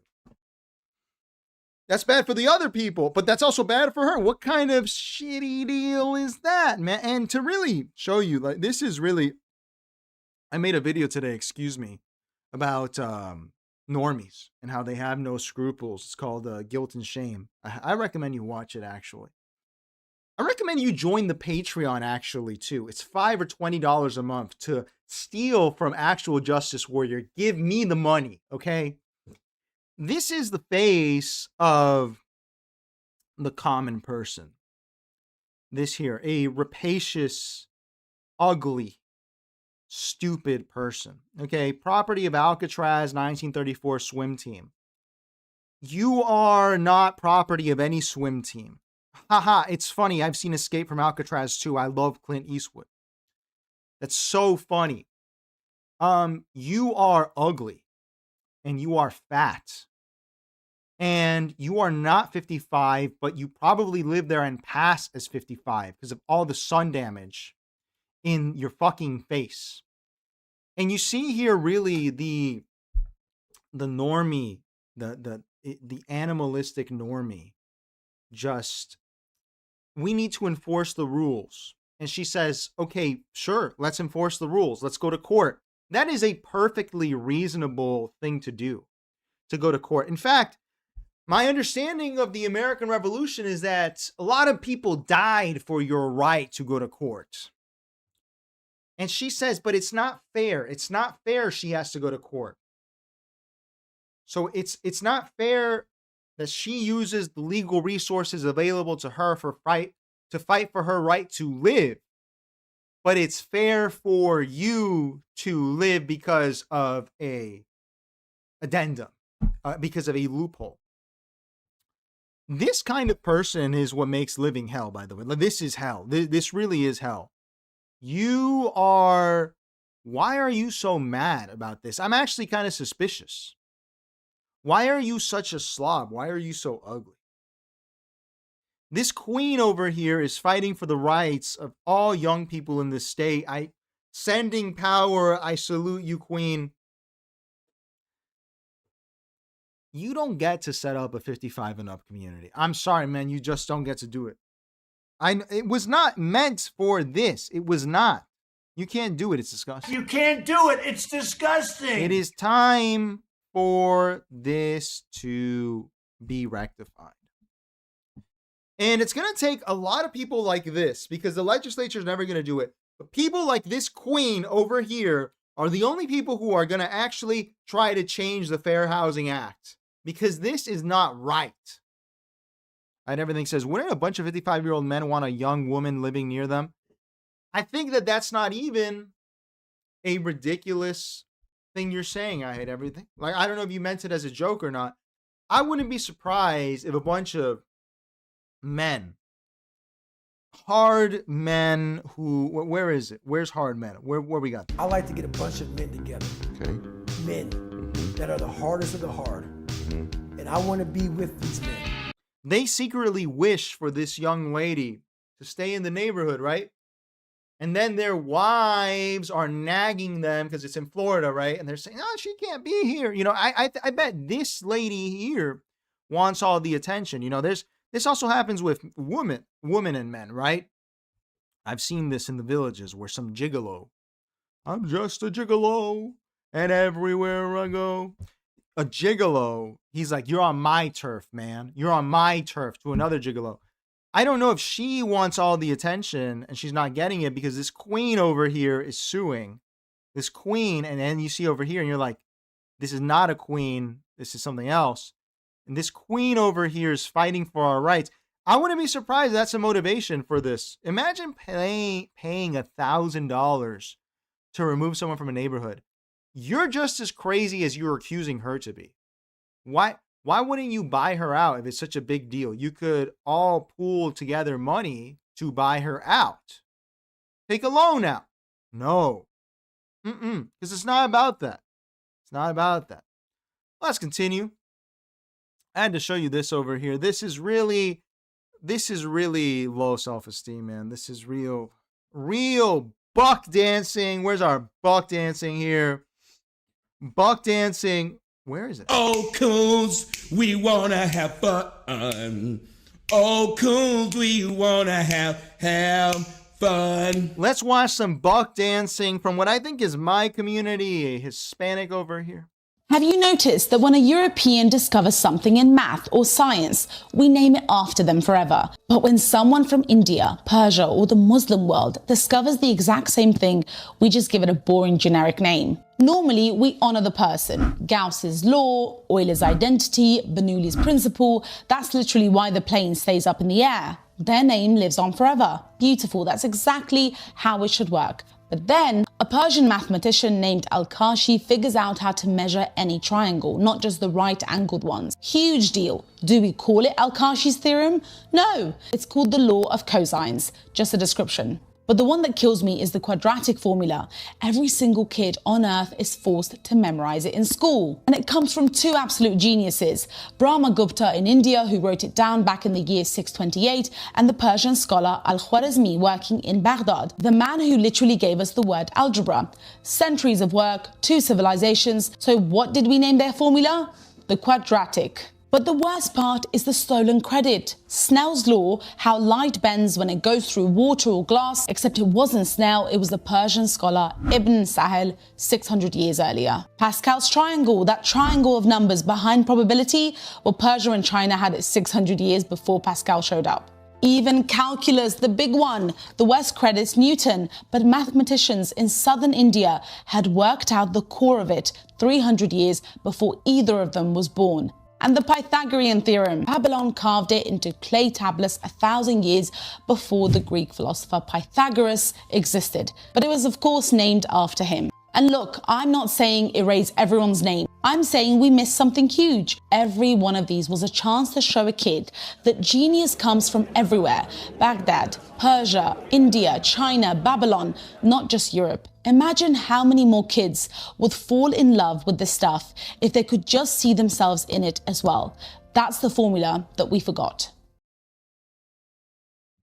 That's bad for the other people, but that's also bad for her. What kind of shitty deal is that, man? And to really show you, like, this is really, I made a video today, excuse me, about normies and how they have no scruples. It's called Guilt and Shame. I recommend you watch it, actually. I recommend you join the Patreon, actually, too. It's $5 or $20 a month to steal from actual justice warrior. Give me the money, okay? This is the face of the common person. This here, a rapacious, ugly, stupid person. Okay, property of Alcatraz 1934 swim team. You are not property of any swim team. Haha, it's funny. I've seen Escape from Alcatraz too. I love Clint Eastwood. That's so funny. You are ugly. And you are fat. And you are not 55, but you probably live there and pass as 55 because of all the sun damage in your fucking face. And you see here really the normie, the animalistic normie, just, we need to enforce the rules. And she says, okay, sure, let's enforce the rules. Let's go to court. That is a perfectly reasonable thing to do, to go to court. In fact, My understanding of the American Revolution is that a lot of people died for your right to go to court. And she says, but it's not fair. It's not fair she has to go to court. So it's not fair that she uses the legal resources available to her to fight for her right to live. But it's fair for you to live because of a addendum, because of a loophole. This kind of person is what makes living hell, by the way. This is hell. This really is hell. Why are you so mad about this? I'm actually kind of suspicious. Why are you such a slob? Why are you so ugly? This queen over here is fighting for the rights of all young people in this state. Sending power. I salute you, queen. You don't get to set up a 55 and up community. I'm sorry, man. You just don't get to do it. It was not meant for this. It was not. You can't do it. It's disgusting. You can't do it. It's disgusting. It is time for this to be rectified. And it's going to take a lot of people like this, because the legislature is never going to do it. But people like this queen over here are the only people who are going to actually try to change the Fair Housing Act, because this is not right. And everything says, wouldn't a bunch of 55-year-old men want a young woman living near them? I think that that's not even a ridiculous thing you're saying. I hate everything. Like, I don't know if you meant it as a joke or not. I wouldn't be surprised if a bunch of men, hard men who, where is it? Where's hard men? Where we got them? I like to get a bunch of men together. Okay. Men that are the hardest of the hard. And I want to be with these men. They secretly wish for this young lady to stay in the neighborhood, right? And then their wives are nagging them because it's in Florida, right? And they're saying, "Oh, she can't be here." You know, I bet this lady here wants all the attention. You know, this also happens with women and men, right? I've seen this in the villages where some gigolo, I'm just a gigolo, and everywhere I go. A gigolo, he's like, "You're on my turf, man. You're on my turf," to another gigolo. I don't know if she wants all the attention and she's not getting it because this queen over here is suing. This queen, and then you see over here and you're like, this is not a queen. This is something else. And this queen over here is fighting for our rights. I wouldn't be surprised that's a motivation for this. Imagine paying $1,000 to remove someone from a neighborhood. You're just as crazy as you're accusing her to be. Why wouldn't you buy her out if it's such a big deal? You could all pool together money to buy her out. Take a loan out. No. Because it's not about that. It's not about that. Let's continue. I had to show you this over here. This is really low self-esteem, man. This is real buck dancing. Where's our buck dancing here? Buck dancing. Where is it? Oh, coons, we want to have fun. Oh, coons, we want to have fun. Let's watch some buck dancing from what I think is my community, a Hispanic over here. Have you noticed that when a European discovers something in math or science, we name it after them forever? But when someone from India, Persia, or the Muslim world discovers the exact same thing, we just give it a boring generic name. Normally, we honor the person. Gauss's law, Euler's identity, Bernoulli's principle. That's literally why the plane stays up in the air. Their name lives on forever. Beautiful. That's exactly how it should work. But then, a Persian mathematician named Al-Kashi figures out how to measure any triangle, not just the right-angled ones. Huge deal. Do we call it Al-Kashi's theorem? No, it's called the law of cosines. Just a description. But the one that kills me is the quadratic formula. Every single kid on earth is forced to memorize it in school. And it comes from two absolute geniuses, Brahma Gupta in India, who wrote it down back in the year 628, and the Persian scholar Al-Khwarizmi working in Baghdad, the man who literally gave us the word algebra. Centuries of work, two civilizations. So what did we name their formula? The quadratic. But the worst part is the stolen credit. Snell's law, how light bends when it goes through water or glass, except it wasn't Snell, it was the Persian scholar Ibn Sahel 600 years earlier. Pascal's triangle, that triangle of numbers behind probability, well, Persia and China had it 600 years before Pascal showed up. Even calculus, the big one, the West credits Newton, but mathematicians in southern India had worked out the core of it 300 years before either of them was born. And the Pythagorean theorem, Babylon carved it into clay tablets 1,000 years before the Greek philosopher Pythagoras existed. But it was of course named after him. And look, I'm not saying erase everyone's name. I'm saying we missed something huge. Every one of these was a chance to show a kid that genius comes from everywhere. Baghdad, Persia, India, China, Babylon, not just Europe. Imagine how many more kids would fall in love with this stuff if they could just see themselves in it as well. That's the formula that we forgot.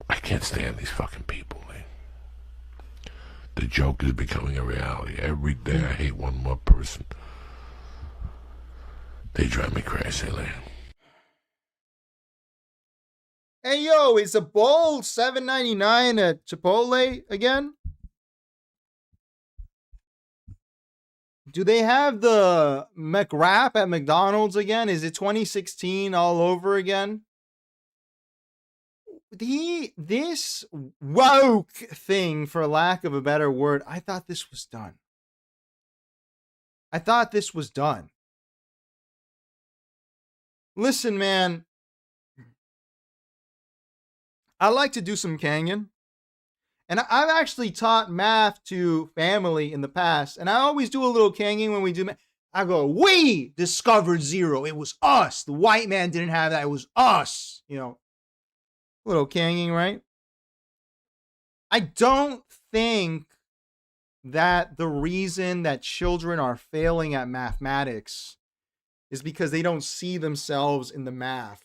I can't stand these fucking people, man. The joke is becoming a reality. Every day I hate one more person. They drive me crazy, man. Hey, yo, is a bowl $7.99 at Chipotle again? Do they have the McWrap at McDonald's again? Is it 2016 all over again? This woke thing, for lack of a better word, I thought this was done. Listen, man, I like to do some Kangen. And I've actually taught math to family in the past. And I always do a little Kangen when we do math. I go, we discovered zero. It was us. The white man didn't have that. It was us. You know, little Kangen, right? I don't think that the reason that children are failing at mathematics is because they don't see themselves in the math.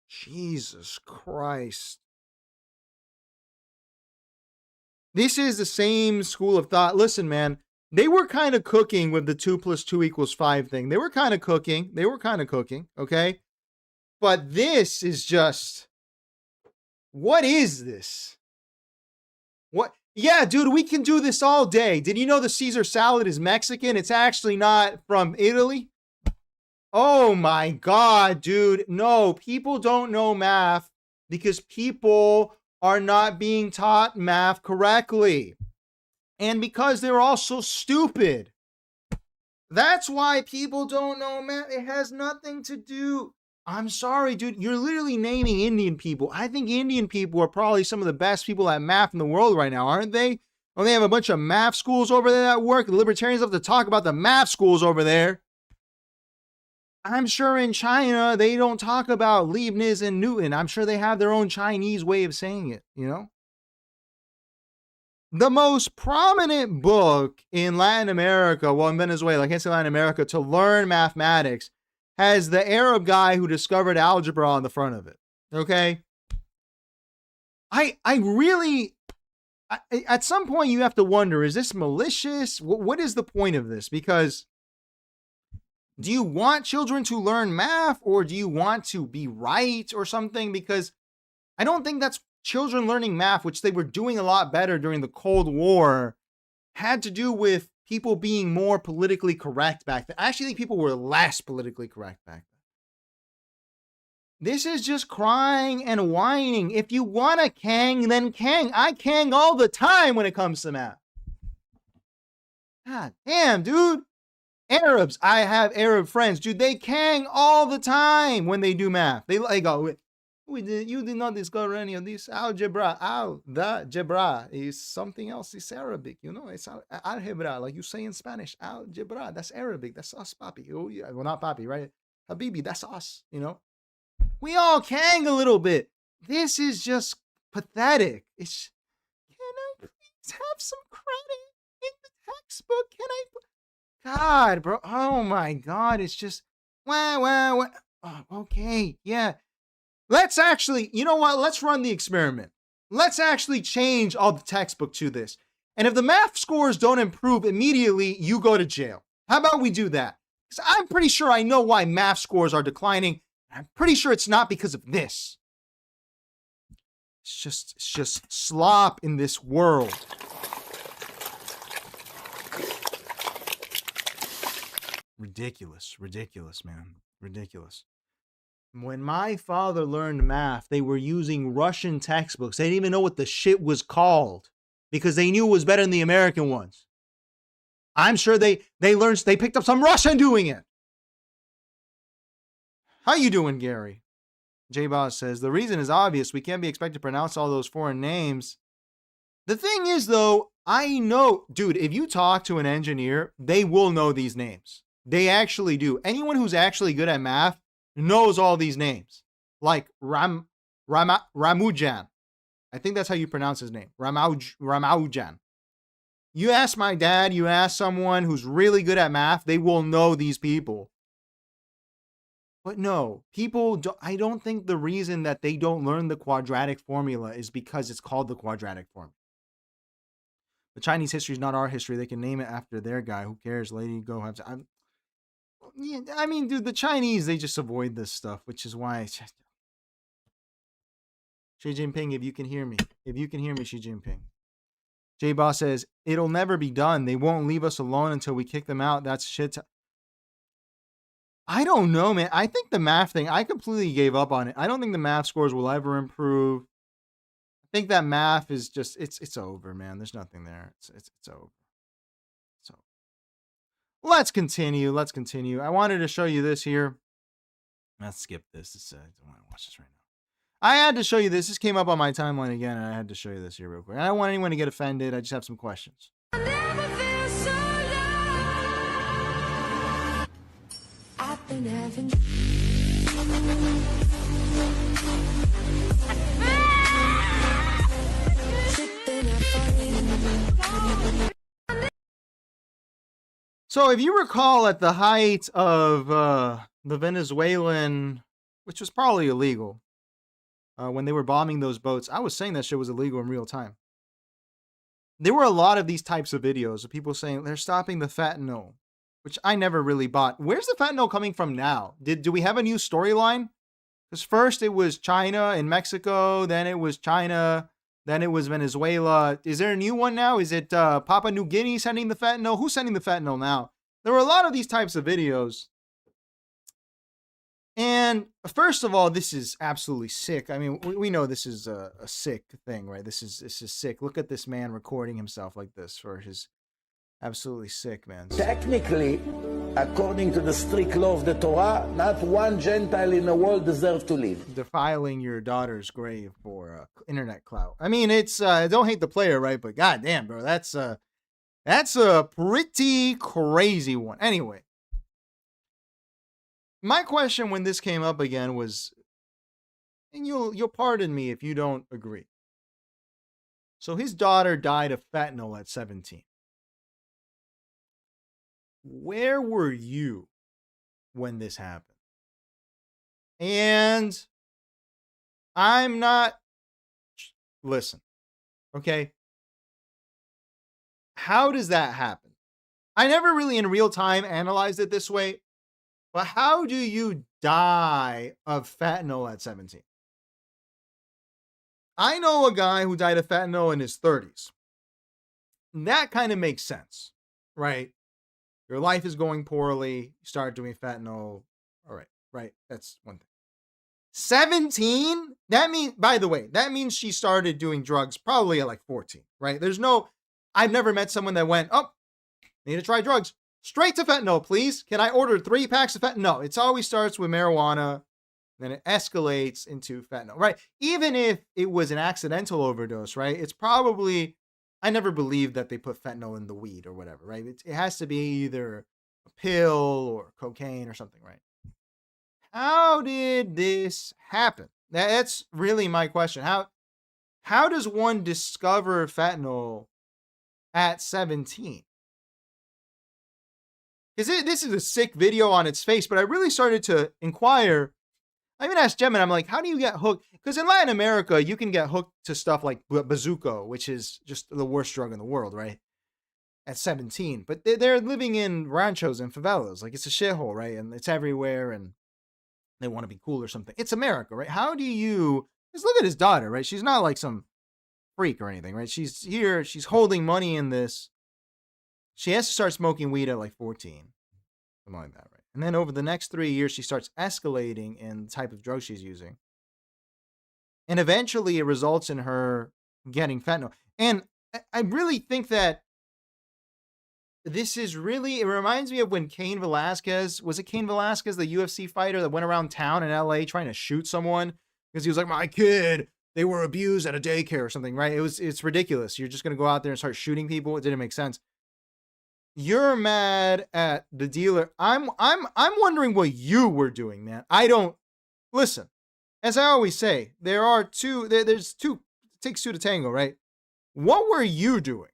Jesus Christ. This is the same school of thought. Listen, man, they were kind of cooking with the 2 + 2 = 5 thing. They were kind of cooking, okay? But this is just, what is this? What? Yeah, dude, we can do this all day. Did you know the Caesar salad is Mexican? It's actually not from Italy. Oh my God, dude. No, people don't know math because people are not being taught math correctly. And because they're all so stupid. That's why people don't know math. It has nothing to do. I'm sorry, dude. You're literally naming Indian people. I think Indian people are probably some of the best people at math in the world right now, aren't they? Oh, they have a bunch of math schools over there that work. The libertarians have to talk about the math schools over there. I'm sure in China, they don't talk about Leibniz and Newton. I'm sure they have their own Chinese way of saying it, you know? The most prominent book in Latin America, well, in Venezuela, I can't say Latin America, to learn mathematics has the Arab guy who discovered algebra on the front of it, okay? I really, at some point you have to wonder, is this malicious? What is the point of this? Because do you want children to learn math or do you want to be right or something? Because I don't think that's children learning math, which they were doing a lot better during the Cold War, had to do with people being more politically correct back then. I actually think people were less politically correct back then. This is just crying and whining. If you want to Kang, then Kang. I Kang all the time when it comes to math. God damn, dude. Arabs, I have Arab friends, dude. They Kang all the time when they do math. They go, you did not discover any of this algebra. Algebra is something else. It's Arabic, you know. It's algebra, like you say in Spanish. Algebra, that's Arabic. That's us, papi. Oh yeah, well not papi, right? Habibi, that's us. You know, we all Kang a little bit. This is just pathetic. It's, can I please have some credit in the textbook? Can I? God, bro. Oh my God. It's just, wow. Oh, okay. Yeah. Let's actually, you know what? Let's run the experiment. Let's actually change all the textbook to this. And if the math scores don't improve immediately, you go to jail. How about we do that? Because I'm pretty sure I know why math scores are declining. I'm pretty sure it's not because of this. It's just slop in this world. Ridiculous, man. Ridiculous. When my father learned math, they were using Russian textbooks. They didn't even know what the shit was called because they knew it was better than the American ones. I'm sure they picked up some Russian doing it. How you doing, Gary? J-Boss says, the reason is obvious. We can't be expected to pronounce all those foreign names. The thing is, though, I know, dude, if you talk to an engineer, they will know these names. They actually do. Anyone who's actually good at math knows all these names. Like Ramujan. I think that's how you pronounce his name. Ramaujan. You ask my dad, you ask someone who's really good at math, they will know these people. But no, I don't think the reason that they don't learn the quadratic formula is because it's called the quadratic formula. The Chinese history is not our history. They can name it after their guy. Who cares? Lady, go have to. I mean, dude, the Chinese, they just avoid this stuff, which is why. Xi Jinping, if you can hear me. If you can hear me, Xi Jinping. J-Boss says, it'll never be done. They won't leave us alone until we kick them out. That's shit. I don't know, man. I think the math thing, I completely gave up on it. I don't think the math scores will ever improve. I think that math is just, it's over, man. There's nothing there. It's over. It's over. Let's continue. I wanted to show you this here. Let's skip this. I don't want to watch this right now. I had to show you this. This came up on my timeline again, and I had to show you this here real quick. I don't want anyone to get offended. I just have some questions. So if you recall, at the height of the Venezuelan, which was probably illegal, when they were bombing those boats, I was saying that shit was illegal in real time. There were a lot of these types of videos of people saying they're stopping the fentanyl, which I never really bought. Where's the fentanyl coming from now? Do we have a new storyline? Because first it was China and Mexico, then it was China, then it was Venezuela. Is there a new one now? Is it Papua New Guinea sending the fentanyl? Who's sending the fentanyl now? There were a lot of these types of videos. And first of all, this is absolutely sick. I mean, we know this is a sick thing, right? This is sick. Look at this man recording himself like this for his absolutely sick, man. Technically, according to the strict law of the Torah, not one Gentile in the world deserves to live. Defiling your daughter's grave for internet clout. I mean, it's don't hate the player, right? But goddamn, bro, that's a pretty crazy one. Anyway, my question when this came up again was, and you'll pardon me if you don't agree. So his daughter died of fentanyl at 17. Where were you when this happened? And I'm not, listen, okay? How does that happen? I never really in real time analyzed it this way, but how do you die of fentanyl at 17? I know a guy who died of fentanyl in his 30s. That kind of makes sense, right? Your life is going poorly. You start doing fentanyl. All right, right. That's one thing. 17? That means, by the way, that means she started doing drugs probably at like 14, right? I've never met someone that went, oh, need to try drugs. Straight to fentanyl, please. Can I order 3 packs of fentanyl? No, it always starts with marijuana. Then it escalates into fentanyl, right? Even if it was an accidental overdose, right? It's probably, I never believed that they put fentanyl in the weed or whatever, right? It has to be either a pill or cocaine or something, right? How did this happen? That's really my question. How does one discover fentanyl at 17? Because this is a sick video on its face, but I really started to inquire. I even asked Jem, and I'm like, how do you get hooked? Because in Latin America, you can get hooked to stuff like bazooka, which is just the worst drug in the world, right? at 17, but they're living in ranchos and favelas. Like, it's a shithole, right? And it's everywhere, and they want to be cool or something. It's America, right? How do you just look at his daughter, right? She's not like some freak or anything, right? She's here, she's holding money in this. She has to start smoking weed at like 14, something like that, right? And then over the next 3 years, she starts escalating in the type of drug she's using. And eventually it results in her getting fentanyl. And I really think that this is really, it reminds me of when Cain Velasquez, was it Cain Velasquez, the UFC fighter that went around town in LA trying to shoot someone because he was like, my kid, they were abused at a daycare or something, right? It's ridiculous. You're just going to go out there and start shooting people. It didn't make sense. You're mad at the dealer. I'm wondering what you were doing, man. I don't listen. As I always say, there's two, it takes two to tango, right? What were you doing?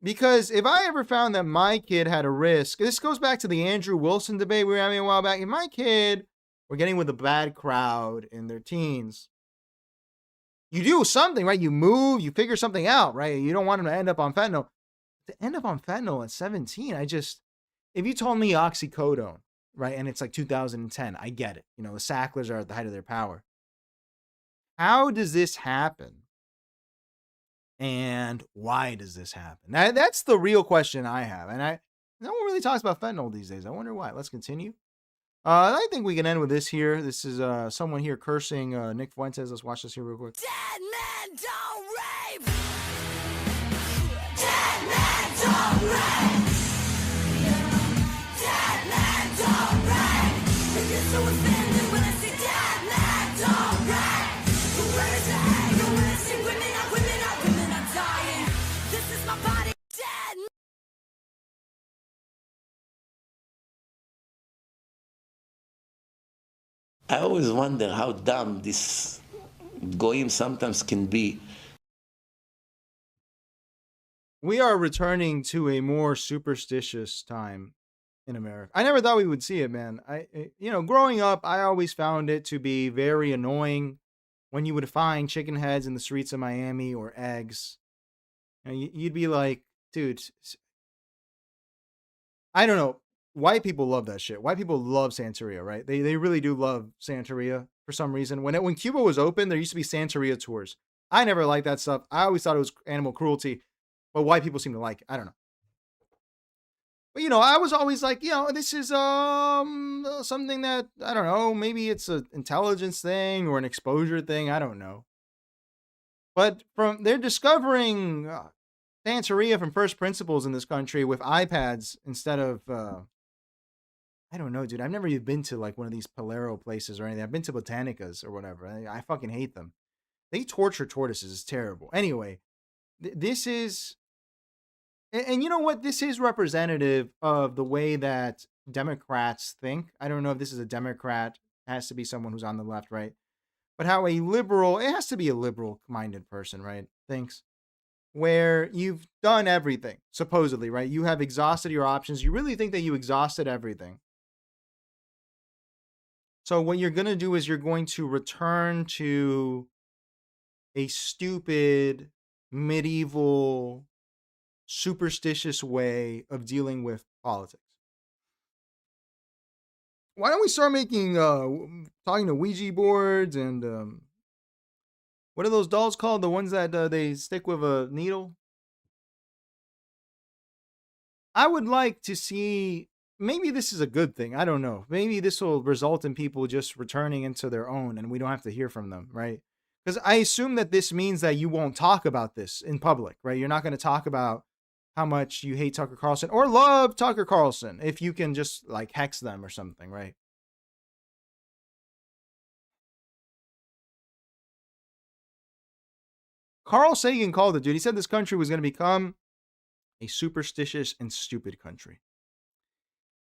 Because if I ever found that my kid had a risk, this goes back to the Andrew Wilson debate we were having a while back. If my kid were getting with a bad crowd in their teens, you do something, right? You move, you figure something out, right? You don't want him to end up on fentanyl. To end up on fentanyl at 17, if you told me oxycodone, right, and it's like 2010, I get it. You know, the Sacklers are at the height of their power. How does this happen? And why does this happen? That's the real question I have. And no one really talks about fentanyl these days. I wonder why. Let's continue. I think we can end with this here. This is someone here cursing Nick Fuentes. Let's watch this here real quick. Dead men don't rape! Dead men don't rape! Dead men don't rape! I get so offended when I see dead men don't rape! So where is the anger when I see women are dying? This is my body, dead men! I always wonder how dumb this goyim sometimes can be. We are returning to a more superstitious time in America. I never thought we would see it, man. Growing up, I always found it to be very annoying when you would find chicken heads in the streets of Miami or eggs. You'd be like, dude, I don't know. White people love that shit. White people love Santeria, right? They really do love Santeria for some reason. When Cuba was open, there used to be Santeria tours. I never liked that stuff. I always thought it was animal cruelty, but white people seem to like it. I don't know. But, I was always like, this is something that, I don't know, maybe it's an intelligence thing or an exposure thing. I don't know. But they're discovering Santeria from first principles in this country with iPads instead of, I don't know, dude. I've never even been to like one of these Palero places or anything. I've been to Botanicas or whatever. I fucking hate them. They torture tortoises. It's terrible. Anyway, this is, and you know what? This is representative of the way that Democrats think. I don't know if this is a Democrat. It has to be someone who's on the left, right? But how a liberal, it has to be a liberal-minded person, right? Thinks. Where you've done everything, supposedly, right? You have exhausted your options. You really think that you exhausted everything. So what you're going to do is you're going to return to a stupid, medieval, superstitious way of dealing with politics. Why don't we start making, talking to Ouija boards and, what are those dolls called? The ones that they stick with a needle? I would like to see, maybe this is a good thing. I don't know. Maybe this will result in people just returning into their own and we don't have to hear from them, right? Because I assume that this means that you won't talk about this in public, right? You're not going to talk about how much you hate Tucker Carlson or love Tucker Carlson if you can just like hex them or something, right? Carl Sagan called it, dude. He said this country was going to become a superstitious and stupid country.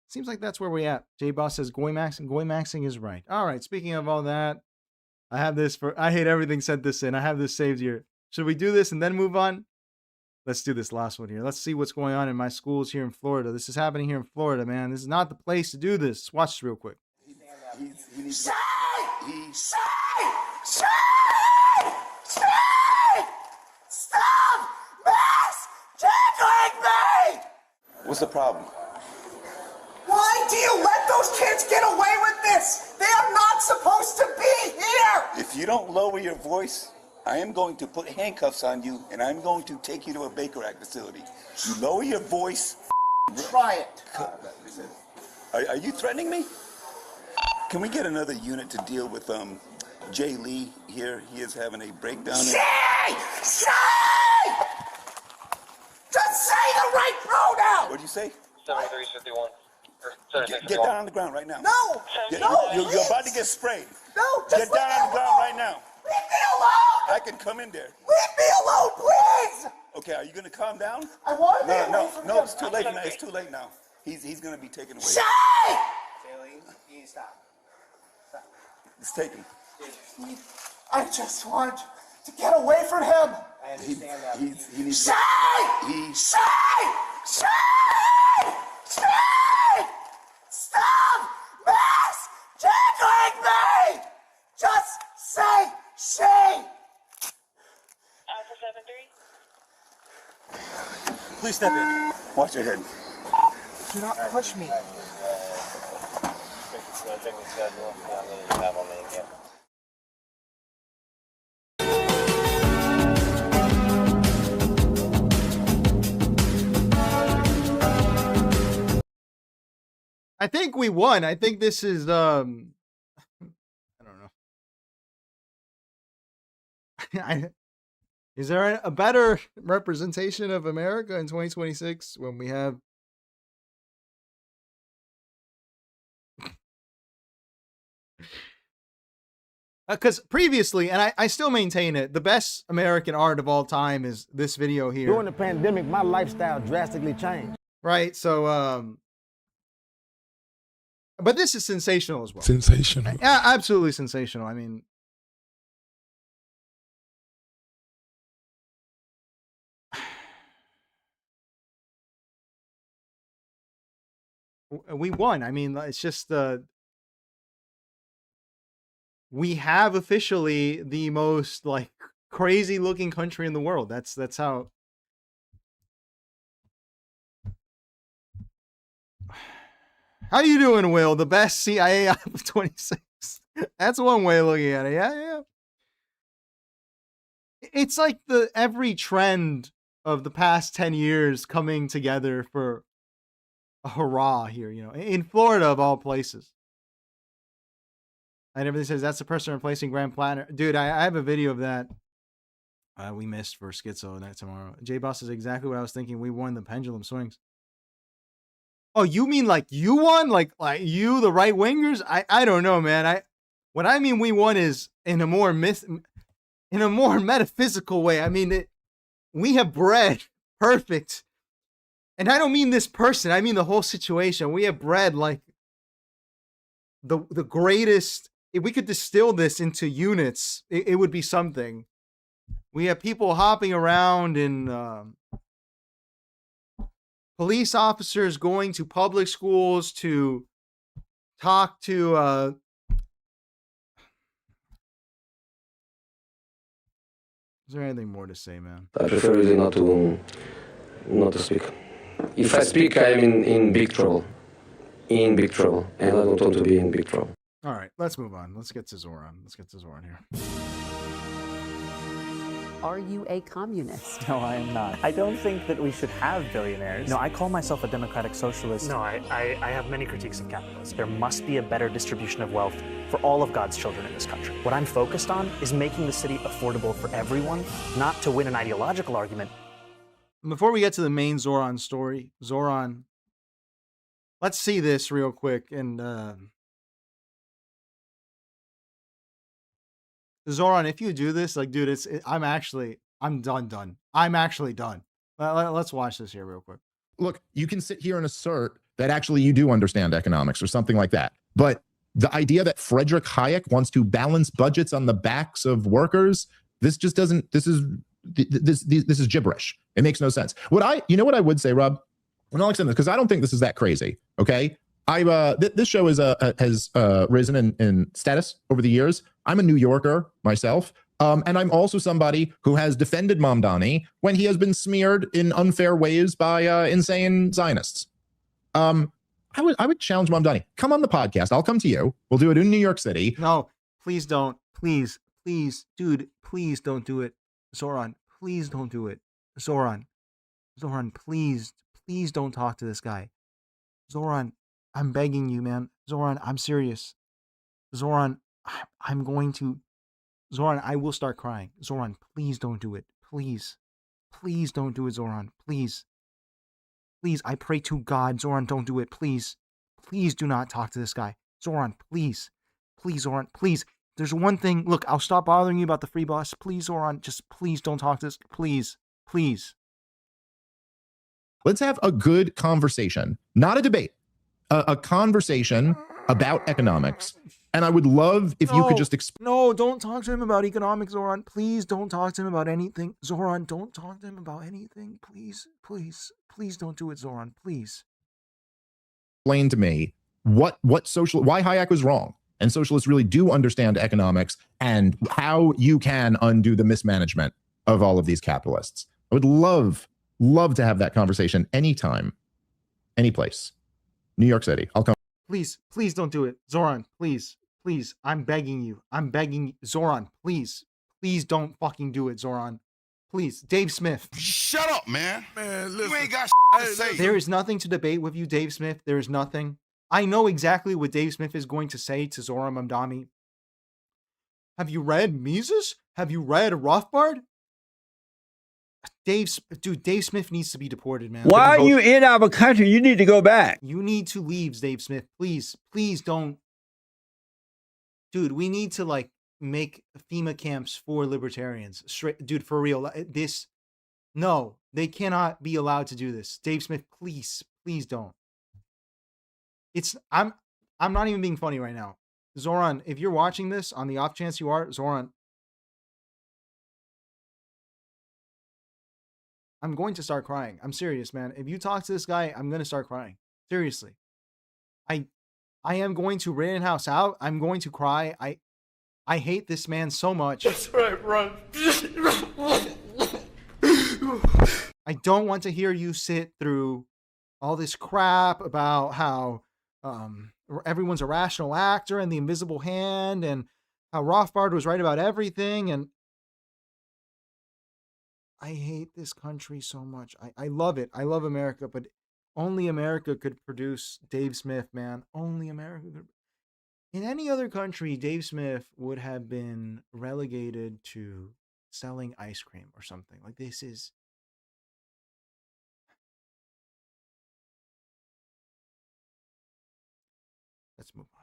Seems like that's where we're at. J-Boss says Goymaxing is right. All right, speaking of all that, I have this I hate everything sent this in. I have this saved here. Should we do this and then move on? Let's do this last one here. Let's see what's going on in my schools here in Florida. This is happening here in Florida, man. This is not the place to do this. Watch this real quick. Stop mass What's the problem? Why do you let those kids get away with this? They are not supposed to be here! If you don't lower your voice, I am going to put handcuffs on you and I'm going to take you to a Baker Act facility. You lower your voice. Try it. Are you threatening me? Can we get another unit to deal with Jay Lee here? He is having a breakdown. Say! Just say the right pronoun! What'd you say? 7351. Get down on the ground right now. No! You're about to get sprayed. No! Get down on the ground right now. Leave me alone! I can come in there. Leave me alone, please! Okay, are you going to calm down? I want to be away from him. It's too late now. It's too late now. He's going to be taken away. Say! You need to stop. It's taken. I just want to get away from him. I understand that. He needs Say! Say! Stop mass jiggling me! Just say she! Alpha 7-3. Please step in. Watch your head. Do not push me. I think we won. I think this is I don't know. Is there a better representation of America in 2026 when we have because previously, and I still maintain it, the best American art of all time is this video here. During the pandemic, my lifestyle drastically changed. Right? So, but this is sensational as well. Sensational. Yeah, absolutely sensational. I mean, we won. I mean, it's just we have officially the most like crazy looking country in the world. That's how. How you doing, Will? The best CIA out of 26. That's one way of looking at it. Yeah. It's like every trend of the past 10 years coming together for a hurrah here, in Florida of all places. And everything says that's the person replacing Grand Planner. Dude, I have a video of that. We missed for Schizo that tomorrow. J-Boss is exactly what I was thinking. We won the pendulum swings. Oh, you mean like you won? Like you, the right wingers? I don't know, man. What I mean we won is in a more metaphysical way. I mean we have bred perfect. And I don't mean this person. I mean the whole situation. We have bred like the greatest. If we could distill this into units, it would be something. We have people hopping around in police officers going to public schools to talk to is there anything more to say, man? I prefer really not to speak. If I speak, I'm in big trouble. In big trouble. And I don't want to be in big trouble. All right, let's move on. Let's get to Zohran. Here. Are you a communist? No, I am not. I don't think that we should have billionaires. No, I call myself a democratic socialist. No, I have many critiques of capitalism. There must be a better distribution of wealth for all of God's children in this country. What I'm focused on is making the city affordable for everyone, not to win an ideological argument. Before we get to the main Zohran story, Zohran, let's see this real quick. And Zohran, if you do this, like, dude, I'm done. I'm actually done. Let's watch this here real quick. Look, you can sit here and assert that actually you do understand economics or something like that. But the idea that Friedrich Hayek wants to balance budgets on the backs of workers, this just doesn't, this is gibberish. It makes no sense. You know what I would say, Rob? When I'll extend this, because I don't think this is that crazy. Okay. This show has risen in status over the years. I'm a New Yorker myself. And I'm also somebody who has defended Mamdani when he has been smeared in unfair ways by insane Zionists. I would challenge Mamdani. Come on the podcast. I'll come to you. We'll do it in New York City. No, please don't. Please, dude, please don't do it. Zohran, please don't do it. Zohran, please don't talk to this guy. Zohran, I'm begging you, man. Zohran, I'm serious. Zohran, I'm going to. Zohran, I will start crying. Zohran, please don't do it. Please don't do it, Zohran. Please, I pray to God, Zohran, don't do it. Please do not talk to this guy. Zohran, please, Zohran, please. There's one thing. Look, I'll stop bothering you about the free bus. Please, Zohran, just please don't talk to this. Please. Let's have a good conversation, not a debate, a conversation about economics. And I would love if you could just No, don't talk to him about economics, Zohran. Please don't talk to him about anything. Zohran, don't talk to him about anything. Please don't do it, Zohran. Please. explain to me why Hayek was wrong. And socialists really do understand economics and how you can undo the mismanagement of all of these capitalists. I would love to have that conversation anytime, any place. New York City. I'll come. Please don't do it. Zohran, please. I'm begging you. Zohran, please don't fucking do it, Zohran. Please. Dave Smith. Shut up, man. Man, listen. You ain't got to say. There is nothing to debate with you, Dave Smith. There is nothing. I know exactly what Dave Smith is going to say to Zohran Mamdani. Have you read Mises? Have you read Rothbard? Dave Smith needs to be deported, man. Why are you in our country? You need to go back. You need to leave, Dave Smith. Please don't. Dude, we need to make FEMA camps for libertarians. Straight, dude, for real. No, they cannot be allowed to do this. Dave Smith, please don't. I'm not even being funny right now. Zohran, if you're watching this, on the off chance you are, Zohran, I'm going to start crying. I'm serious, man. If you talk to this guy, I'm going to start crying. Seriously. I am going to Rittenhouse out. I'm going to cry. I hate this man so much. That's right, run. I don't want to hear you sit through all this crap about how everyone's a rational actor and the invisible hand and how Rothbard was right about everything. And I hate this country so much. I love it. I love America, but only America could produce Dave Smith, man. Only America could. In any other country, Dave Smith would have been relegated to selling ice cream or something. Like, this is. Let's move on.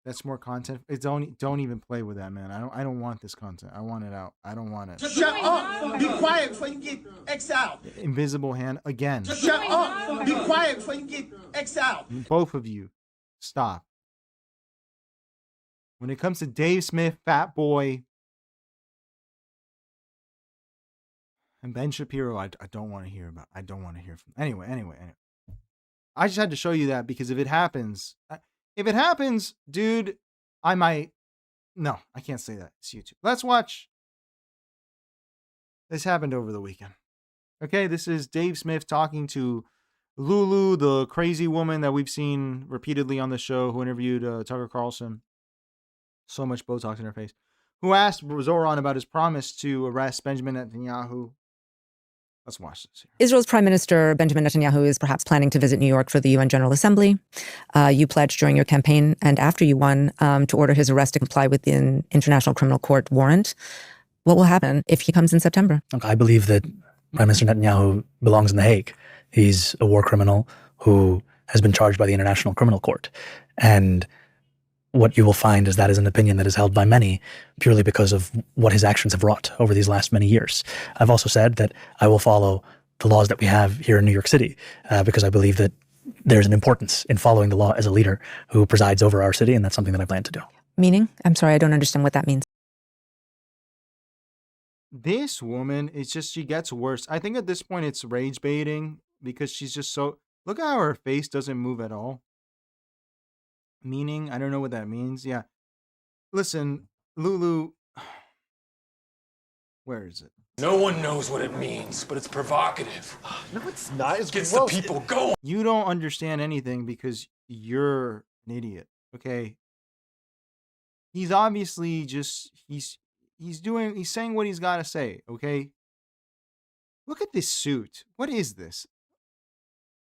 That's more content. Don't even play with that, man. I don't want this content. I want it out. I don't want it. Shut up. Be quiet before you get exiled. Invisible hand again. Shut up. Be quiet before you get exiled. Both of you, stop. When it comes to Dave Smith, Fat Boy, and Ben Shapiro, I don't want to hear about. I don't want to hear from. Anyway. I just had to show you that because if it happens, dude, I might. No, I can't say that. It's YouTube. Let's watch. This happened over the weekend. Okay, this is Dave Smith talking to Lulu, the crazy woman that we've seen repeatedly on the show, who interviewed Tucker Carlson. So much Botox in her face. Who asked Zohran about his promise to arrest Benjamin Netanyahu. Let's watch this here. Israel's Prime Minister Benjamin Netanyahu is perhaps planning to visit New York for the UN General Assembly. You pledged during your campaign and after you won to order his arrest to comply with the International Criminal Court warrant. What will happen if he comes in September? Look, I believe that Prime Minister Netanyahu belongs in The Hague. He's a war criminal who has been charged by the International Criminal Court. And what you will find is that is an opinion that is held by many purely because of what his actions have wrought over these last many years. I've also said that I will follow the laws that we have here in New York City because I believe that there's an importance in following the law as a leader who presides over our city, and that's something that I plan to do. Meaning? I'm sorry, I don't understand what that means. This woman, it's just, she gets worse. I think at this point it's rage baiting because she's just so, look at how her face doesn't move at all. Meaning, I don't know what that means. Yeah. Listen, Lulu, Where is it? No one knows what it means, but it's provocative. No, it's not. It gets the people going. You don't understand anything because you're an idiot. Okay. He's obviously just he's saying what he's got to say. Okay. Look at this suit. What is this?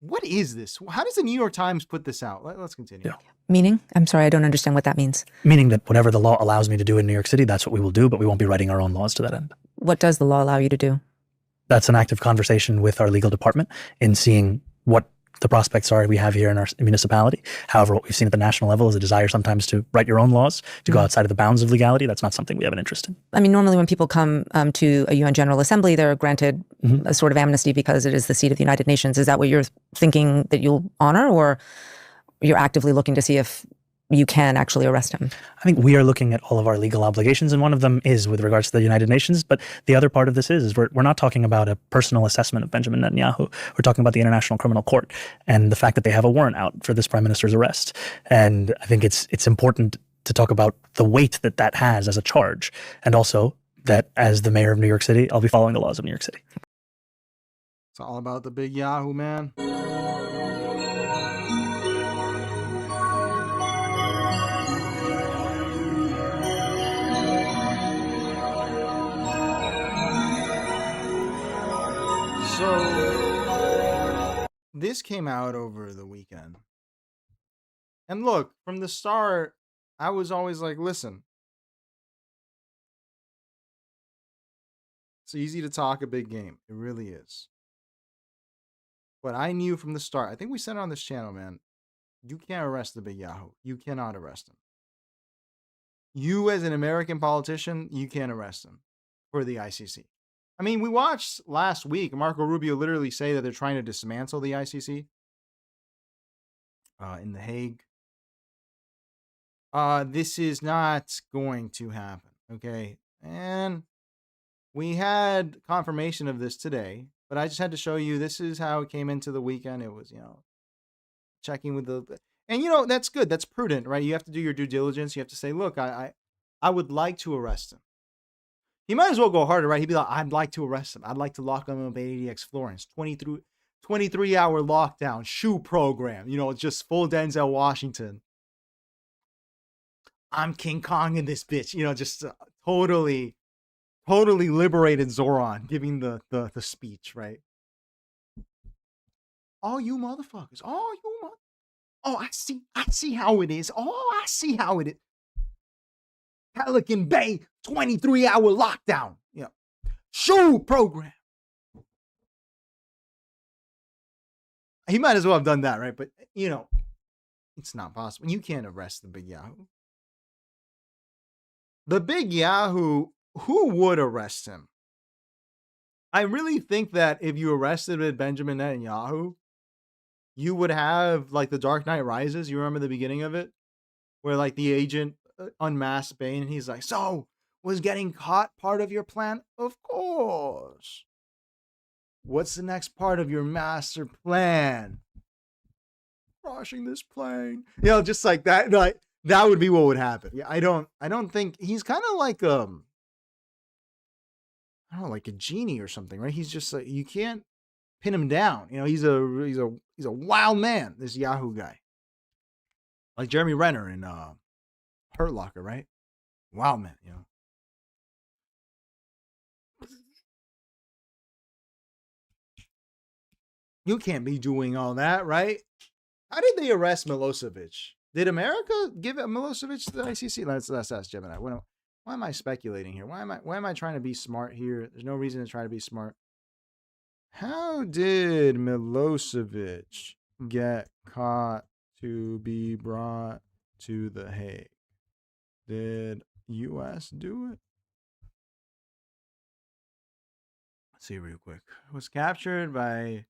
What is this? How does the New York Times put this out? Let's continue. Yeah. Meaning? I'm sorry, I don't understand what that means. Meaning that whatever the law allows me to do in New York City, that's what we will do, but we won't be writing our own laws to that end. What does the law allow you to do? That's an active conversation with our legal department in seeing what the prospects are we have here in our municipality. However, what we've seen at the national level is a desire sometimes to write your own laws, to go outside of the bounds of legality. That's not something we have an interest in. I mean, normally when people come to a UN General Assembly, they're granted a sort of amnesty because it is the seat of the United Nations. Is that what you're thinking that you'll honor, or you're actively looking to see if you can actually arrest him? I think we are looking at all of our legal obligations, and one of them is with regards to the United Nations. But the other part of this is we're not talking about a personal assessment of Benjamin Netanyahu. We're talking about the International Criminal Court and the fact that they have a warrant out for this prime minister's arrest. And I think it's important to talk about the weight that that has as a charge, and also that as the mayor of New York City, I'll be following the laws of New York City. It's all about the big Yahoo, man. So, this came out over the weekend. And look, from the start, I was always like, listen, it's easy to talk a big game. It really is. But I knew from the start, I think we said it on this channel, man, you can't arrest the big Yahoo. You cannot arrest him. You as an American politician, you can't arrest him for the ICC. I mean, we watched last week Marco Rubio literally say that they're trying to dismantle the ICC in The Hague. This is not going to happen, okay? And we had confirmation of this today, but I just had to show you this is how it came into the weekend. It was, checking with the... And, that's good. That's prudent, right? You have to do your due diligence. You have to say, look, I would like to arrest him. He might as well go harder, right? He'd be like, I'd like to arrest him. I'd like to lock him up at ADX Florence. 23-hour lockdown, shoe program. Just full Denzel Washington. I'm King Kong in this bitch. Just totally liberated Zohran giving the speech, right? All you motherfuckers. Oh, I see how it is. Oh, I see how it is. Pelican Bay, 23-hour lockdown. Shoe program. He might as well have done that, right? But, it's not possible. You can't arrest the big Yahoo. The big Yahoo, who would arrest him? I really think that if you arrested Benjamin Netanyahu, you would have like the Dark Knight Rises. You remember the beginning of it? Where like the agent unmasked Bane and he's like, so was getting caught part of your plan? Of course. What's the next part of your master plan? Crashing this plane. Just like that. Like that would be what would happen. Yeah, I don't think he's kind of like I don't know, like a genie or something, right? He's just like, you can't pin him down. He's a wild man, this Yahoo guy. Like Jeremy Renner in Hurt Locker, right? Wow, man, You can't be doing all that, right? How did they arrest Milosevic? Did America give Milosevic to the ICC? Let's ask Gemini. Why am I speculating here? Why am I trying to be smart here? There's no reason to try to be smart. How did Milosevic get caught to be brought to The Hague? Did U.S. do it? Let's see real quick. Was captured by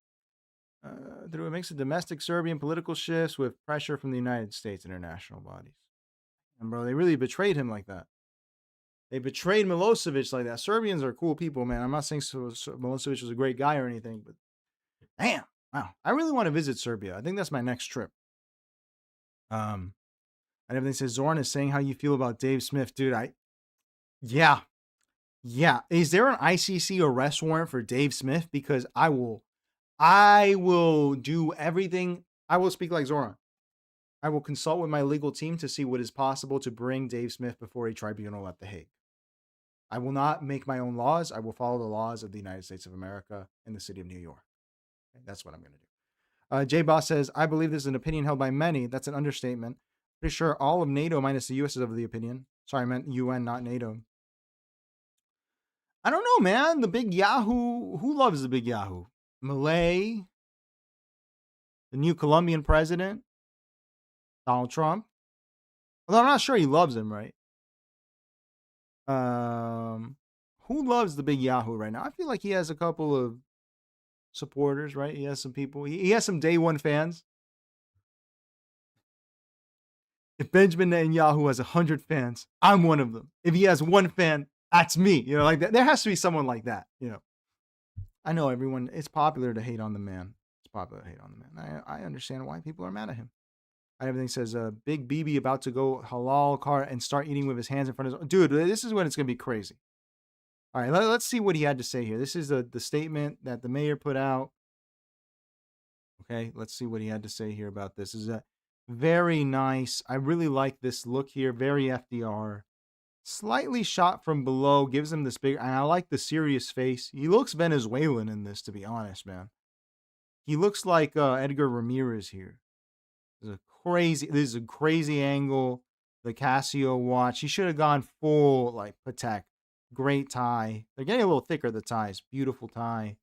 through a mix of domestic Serbian political shifts with pressure from the United States international bodies. And bro, they really betrayed him like that. They betrayed Milosevic like that. Serbians are cool people, man. I'm not saying Milosevic was a great guy or anything, but damn, wow. I really want to visit Serbia. I think that's my next trip. And everything says Zohran is saying how you feel about Dave Smith, dude. Yeah. Yeah. Is there an ICC arrest warrant for Dave Smith? Because I will do everything. I will speak like Zoran. I will consult with my legal team to see what is possible to bring Dave Smith before a tribunal at The Hague. I will not make my own laws. I will follow the laws of the United States of America and the city of New York. Okay, that's what I'm going to do. J Boss says, I believe this is an opinion held by many. That's an understatement. Pretty sure all of NATO minus the US is of the opinion. Sorry, I meant UN, not NATO. I don't know, man. The big Yahoo. Who loves the big Yahoo? Malay, the new Colombian president, Donald Trump. Although I'm not sure he loves him, right? Who loves the big Yahoo right now? I feel like he has a couple of supporters, right? He has some people. He has some day one fans. If Benjamin Netanyahu has 100 fans, I'm one of them. If he has one fan, that's me. You know, like that. There has to be someone like that. You know, I know everyone. It's popular to hate on the man. It's popular to hate on the man. I understand why people are mad at him. Everything says Big BB about to go halal car and start eating with his hands in front of his... Dude, this is when it's going to be crazy. All right, let's see what he had to say here. This is the statement that the mayor put out. Okay, let's see what he had to say here about this. This is a very nice. I really like this look here. Very FDR. Slightly shot from below. Gives him this big... And I like the serious face. He looks Venezuelan in this, to be honest, man. He looks like Edgar Ramirez here. This is a crazy angle. The Casio watch. He should have gone full like Patek. Great tie. They're getting a little thicker, the ties. Beautiful tie.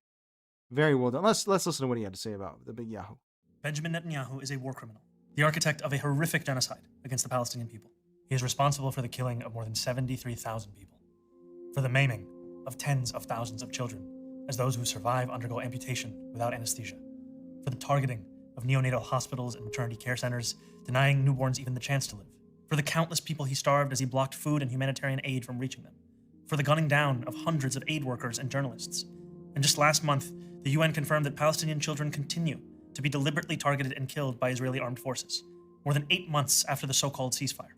Very well done. Let's listen to what he had to say about the big Yahoo. Benjamin Netanyahu is a war criminal, the architect of a horrific genocide against the Palestinian people. He is responsible for the killing of more than 73,000 people, for the maiming of tens of thousands of children, as those who survive undergo amputation without anesthesia, for the targeting of neonatal hospitals and maternity care centers, denying newborns even the chance to live, for the countless people he starved as he blocked food and humanitarian aid from reaching them, for the gunning down of hundreds of aid workers and journalists. And just last month, the UN confirmed that Palestinian children continue to be deliberately targeted and killed by Israeli armed forces, more than 8 months after the so-called ceasefire.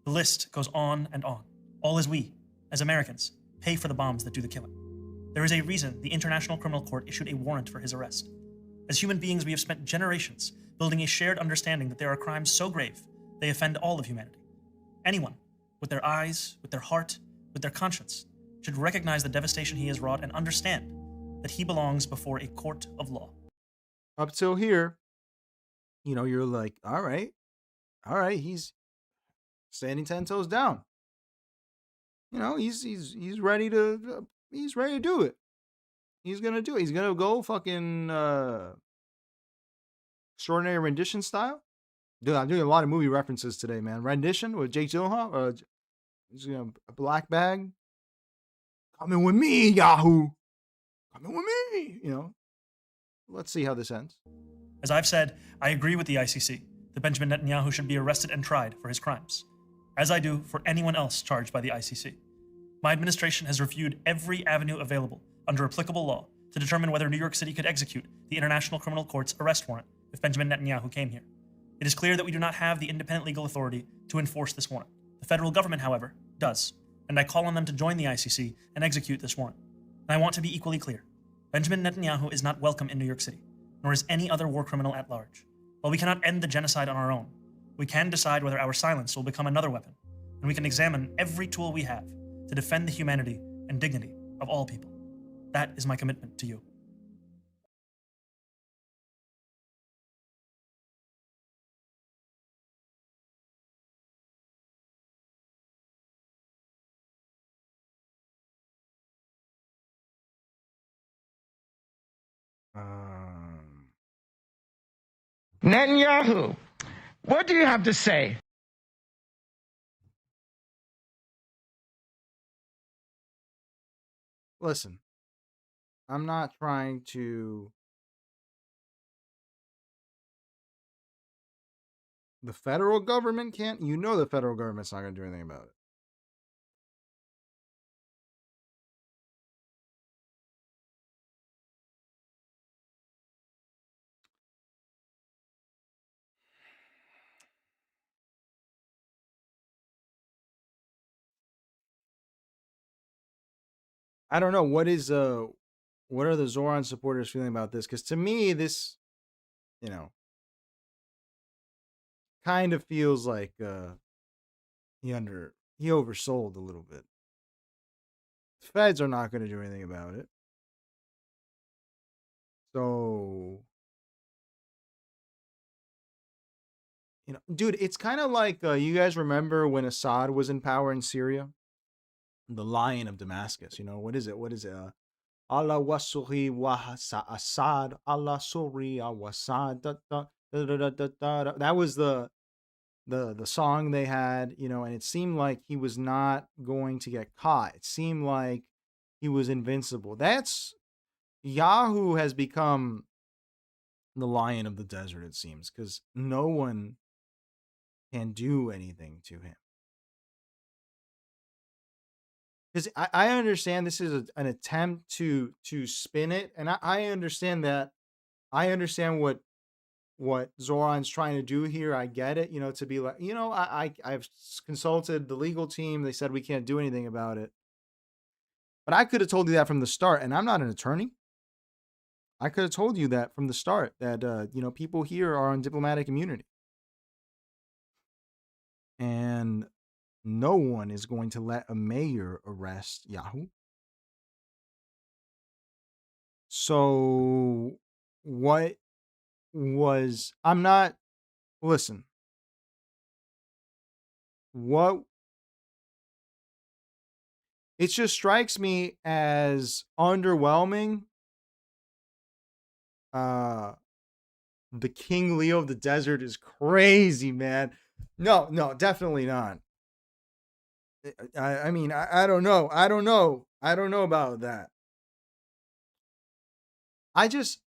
The list goes on and on, all as we, as Americans, pay for the bombs that do the killing. There is a reason the International Criminal Court issued a warrant for his arrest. As human beings, we have spent generations building a shared understanding that there are crimes so grave they offend all of humanity. Anyone, with their eyes, with their heart, with their conscience, should recognize the devastation he has wrought and understand that he belongs before a court of law. Up till here, you know, you're like, all right, he's standing 10 toes down. You know, he's ready to do it. He's gonna do it. He's gonna go fucking extraordinary rendition style. Dude, I'm doing a lot of movie references today, man. Rendition with Jake Gyllenhaal. A black bag. Coming with me, Yahoo. Coming with me. You know. Let's see how this ends. As I've said, I agree with the ICC that Benjamin Netanyahu should be arrested and tried for his crimes, as I do for anyone else charged by the ICC. My administration has reviewed every avenue available under applicable law to determine whether New York City could execute the International Criminal Court's arrest warrant if Benjamin Netanyahu came here. It is clear that we do not have the independent legal authority to enforce this warrant. The federal government, however, does, and I call on them to join the ICC and execute this warrant. And I want to be equally clear. Benjamin Netanyahu is not welcome in New York City, nor is any other war criminal at large. While we cannot end the genocide on our own, we can decide whether our silence will become another weapon, and we can examine every tool we have to defend the humanity and dignity of all people. That is my commitment to you. Netanyahu, what do you have to say? Listen, I'm not trying to... The federal government can't... You know the federal government's not going to do anything about it. I don't know what are the Zohran supporters feeling about this? Because to me, this, you know, kind of feels like he oversold a little bit. The feds are not going to do anything about it. So, you know, dude, it's kind of like you guys remember when Assad was in power in Syria? The Lion of Damascus, you know, what is it? Allah wasuri wa Assad, Allah suri wasad. That was the song they had, you know, and it seemed like he was not going to get caught. It seemed like he was invincible. That's Yahoo has become the lion of the desert, it seems, because no one can do anything to him. Because I understand this is an attempt to spin it, and I understand that. I understand what Zoran's trying to do here. I get it, you know, to be like, you know, I've consulted the legal team. They said we can't do anything about it. But I could have told you that from the start, and I'm not an attorney. I could have told you that from the start, that, you know, people here are on diplomatic immunity. And no one is going to let a mayor arrest Yahoo. So what was, I'm not, listen, what, it just strikes me as underwhelming. The King Leo of the Desert is crazy, man. No, definitely not. I mean, I don't know. I don't know about that. I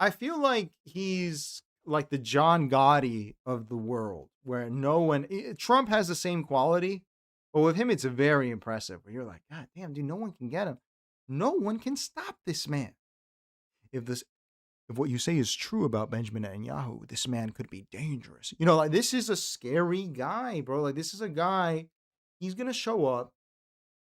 feel like he's like the John Gotti of the world, where no one, Trump has the same quality, but with him, it's very impressive. Where you're like, God damn, dude, no one can get him. No one can stop this man. If what you say is true about Benjamin Netanyahu, this man could be dangerous. You know, like, this is a scary guy, bro. Like, this is a guy, he's going to show up.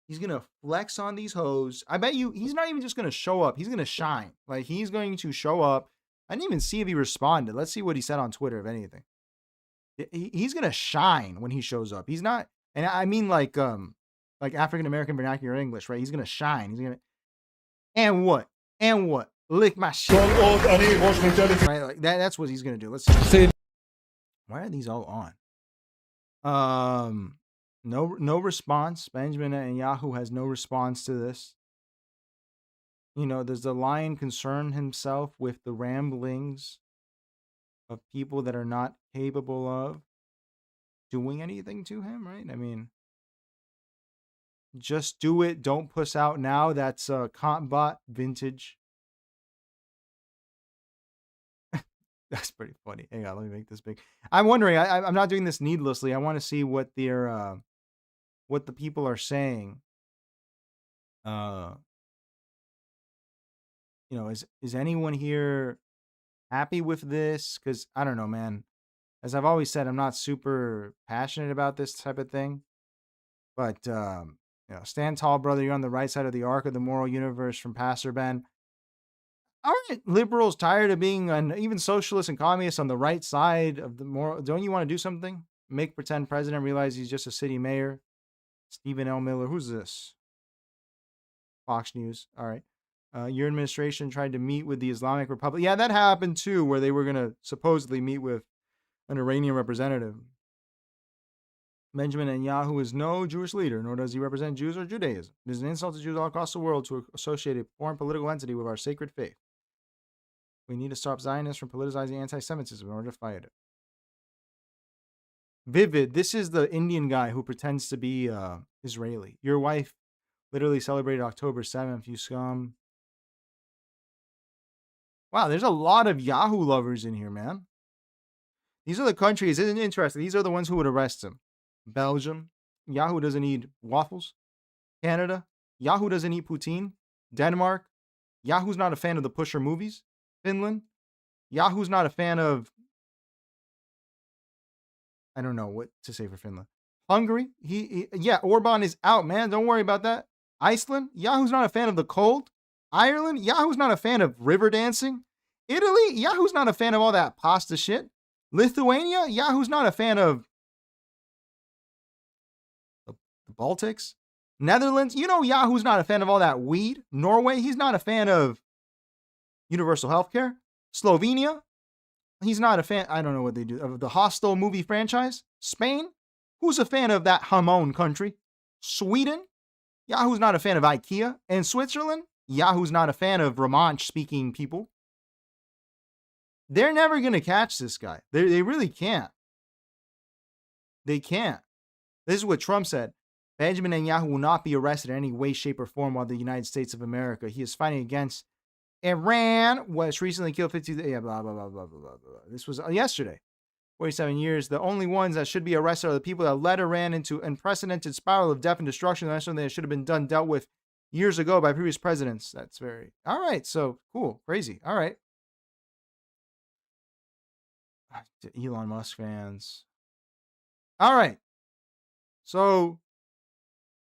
He's going to flex on these hoes. I bet you he's not even just going to show up. He's going to shine. Like, he's going to show up. I didn't even see if he responded. Let's see what he said on Twitter, if anything. He's going to shine when he shows up. He's not, and I mean like African-American vernacular English, right? He's going to shine. He's going to, and what? Lick my shit. Right? Like that's what he's going to do. Let's see. Why are these all on? No response. Benjamin Netanyahu has no response to this. You know, does the lion concern himself with the ramblings of people that are not capable of doing anything to him, right? I mean, just do it. Don't puss out now. That's Contbot vintage. That's pretty funny. Hang on, let me make this big. I'm wondering, I'm not doing this needlessly. I want to see what the people are saying. You know, is anyone here happy with this? Because I don't know, man. As I've always said, I'm not super passionate about this type of thing. But you know, stand tall, brother. You're on the right side of the arc of the moral universe from Pastor Ben. Aren't liberals tired of being even socialists and communists on the right side of the moral? Don't you want to do something? Make pretend president, realize he's just a city mayor. Stephen L. Miller. Who's this? Fox News. All right. Your administration tried to meet with the Islamic Republic. Yeah, that happened too, where they were going to supposedly meet with an Iranian representative. Benjamin Netanyahu is no Jewish leader, nor does he represent Jews or Judaism. It is an insult to Jews all across the world to associate a foreign political entity with our sacred faith. We need to stop Zionists from politicizing anti-Semitism in order to fight it. Vivid, this is the Indian guy who pretends to be Israeli. Your wife literally celebrated October 7th, you scum. Wow, there's a lot of Yahoo lovers in here, man. These are the countries, isn't it interesting? These are the ones who would arrest him. Belgium, Yahoo doesn't eat waffles. Canada, Yahoo doesn't eat poutine. Denmark, Yahoo's not a fan of the Pusher movies. Finland, Yahoo's not a fan of, I don't know what to say for Finland. Hungary, yeah, Orban is out, man. Don't worry about that. Iceland, Yahoo's not a fan of the cold. Ireland, Yahoo's not a fan of river dancing. Italy, Yahoo's not a fan of all that pasta shit. Lithuania, Yahoo's not a fan of the Baltics. Netherlands, Yahoo's not a fan of all that weed. Norway, he's not a fan of universal healthcare. Slovenia, he's not a fan, I don't know what they do, of the Hostel movie franchise. Spain, who's a fan of that Hamon country? Sweden, Yahoo's not a fan of IKEA. And Switzerland, Yahoo's not a fan of Romansh-speaking people. They're never going to catch this guy. They really can't. They can't. This is what Trump said. Benjamin Netanyahu will not be arrested in any way, shape, or form while the United States of America. He is fighting against Iran, which recently killed 50. Yeah, blah, blah, blah, blah, blah, blah. This was yesterday. 47 years. The only ones that should be arrested are the people that led Iran into an unprecedented spiral of death and destruction. That's something that should have been dealt with years ago by previous presidents. That's very... All right, so cool. Crazy. All right. Elon Musk fans. All right. So,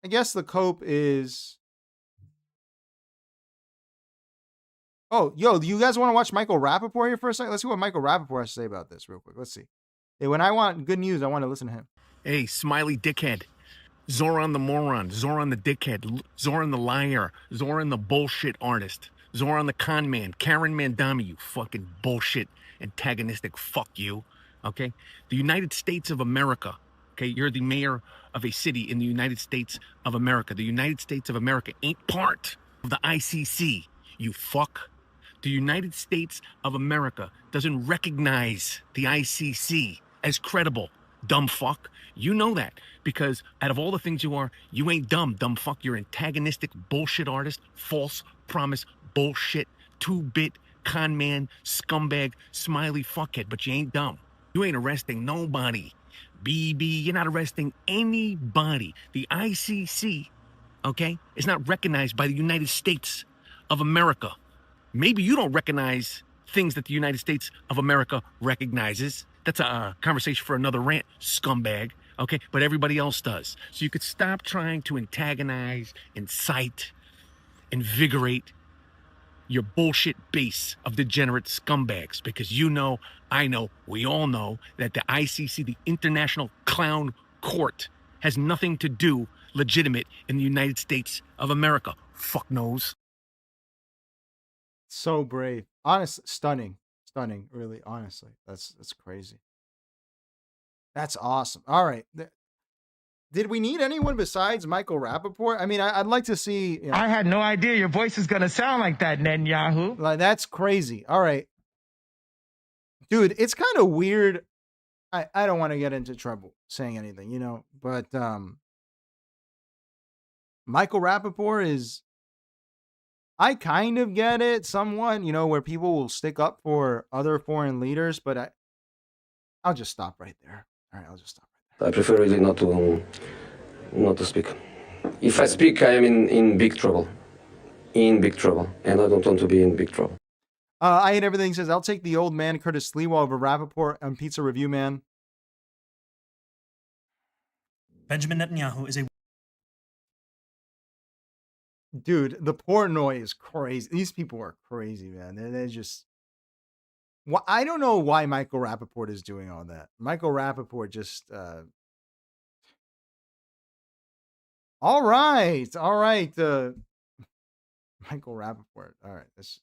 I guess the cope is... Oh, yo, do you guys want to watch Michael Rappaport here for a second? Let's see what Michael Rappaport has to say about this real quick. Let's see. Hey, when I want good news, I want to listen to him. Hey, smiley dickhead. Zohran the moron. Zohran the dickhead. Zohran the liar. Zohran the bullshit artist. Zohran the con man. Karen Mandami, you fucking bullshit antagonistic fuck you. Okay? The United States of America. Okay? You're the mayor of a city in the United States of America. The United States of America ain't part of the ICC, you fuck. The United States of America doesn't recognize the ICC as credible, dumb fuck. You know that because out of all the things you are, you ain't dumb fuck. You're antagonistic bullshit artist, false promise bullshit, 2-bit con man, scumbag, smiley fuckhead, but you ain't dumb. You ain't arresting nobody. BB, you're not arresting anybody. The ICC, okay, is not recognized by the United States of America. Maybe you don't recognize things that the United States of America recognizes. That's a conversation for another rant, scumbag, okay? But everybody else does. So you could stop trying to antagonize, incite, invigorate your bullshit base of degenerate scumbags because you know, I know, we all know that the ICC, the International Clown Court, has nothing to do legitimate in the United States of America. Fuck knows. So brave. Honest, stunning, really, honestly. That's crazy. That's awesome. All right. Did we need anyone besides Michael Rappaport? I mean, I'd like to see... I had no idea your voice is going to sound like that, Netanyahu. Like, that's crazy. All right. Dude, it's kind of weird. I don't want to get into trouble saying anything, but Michael Rappaport is... I kind of get it, somewhat, where people will stick up for other foreign leaders, but I'll just stop right there. All right, I'll just stop right there. I prefer really not to speak. If I speak, I am in big trouble. In big trouble. And I don't want to be in big trouble. I hate everything. Says, I'll take the old man, Curtis Sliwa, over Rappaport on Pizza Review Man. Benjamin Netanyahu is a... Dude, the Portnoy is crazy. These people are crazy, man. They're just... Well, I don't know why Michael Rappaport is doing all that. Michael Rappaport just... All right. Michael Rappaport. All right. That's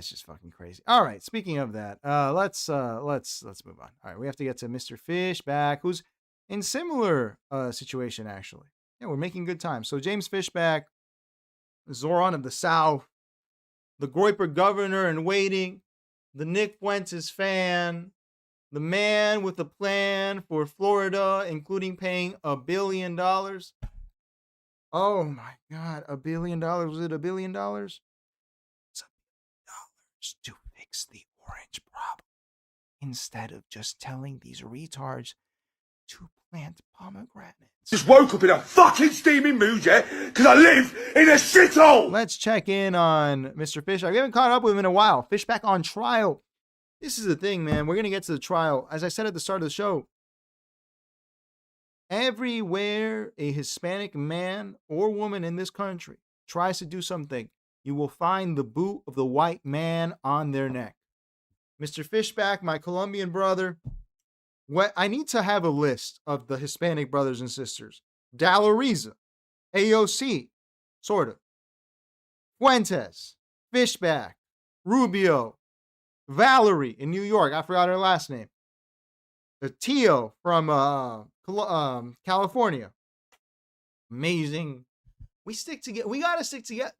just fucking crazy. All right. Speaking of that, let's move on. All right. We have to get to Mr. Fishback, who's in similar situation, actually. Yeah, we're making good time. So James Fishback, Zohran of the South, the Groyper governor in waiting, the Nick Fuentes fan, the man with a plan for Florida, including paying $1 billion. Oh my God, $1 billion. Was it $1 billion? It's $1 billion to fix the orange problem instead of just telling these retards to plant pomegranates. Just woke up in a fucking steaming mood, yeah? Because I live in a shithole! Let's check in on Mr. Fishback. We haven't caught up with him in a while. Fishback on trial. This is the thing, man. We're going to get to the trial. As I said at the start of the show, Everywhere a Hispanic man or woman in this country tries to do something, you will find the boot of the white man on their neck. Mr. Fishback, my Colombian brother, I need to have a list of the Hispanic brothers and sisters. Dalariza, AOC, sort of. Fuentes, Fishback, Rubio, Valerie in New York. I forgot her last name. Tio from California. Amazing. We stick together. We gotta stick together.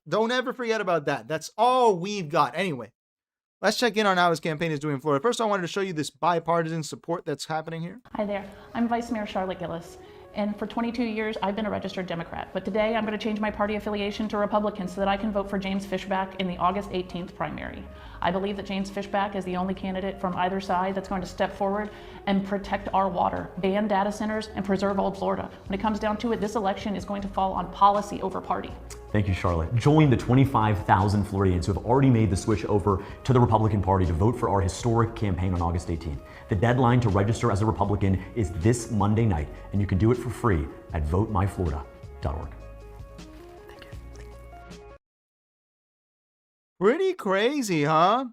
Don't ever forget about that. That's all we've got. Anyway, let's check in on how his campaign is doing in Florida. First, I wanted to show you this bipartisan support that's happening here. Hi there. I'm Vice Mayor Charlotte Gillis. And for 22 years, I've been a registered Democrat. But today, I'm going to change my party affiliation to Republican so that I can vote for James Fishback in the August 18th primary. I believe that James Fishback is the only candidate from either side that's going to step forward and protect our water, ban data centers, and preserve old Florida. When it comes down to it, this election is going to fall on policy over party. Thank you, Charlotte. Join the 25,000 Floridians who have already made the switch over to the Republican Party to vote for our historic campaign on August 18th. The deadline to register as a Republican is this Monday night, and you can do it for free at votemyflorida.org. Pretty crazy, huh?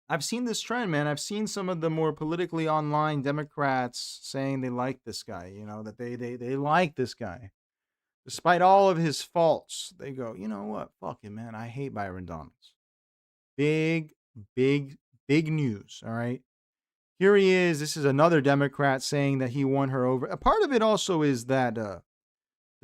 I've seen this trend, man. I've seen some of the more politically online Democrats saying they like this guy, you know, that they like this guy. Despite all of his faults, they go, you know what? Fuck it, man. I hate Byron Donalds. Big news, all right? Here he is. This is another Democrat saying that he won her over. A part of it also is that the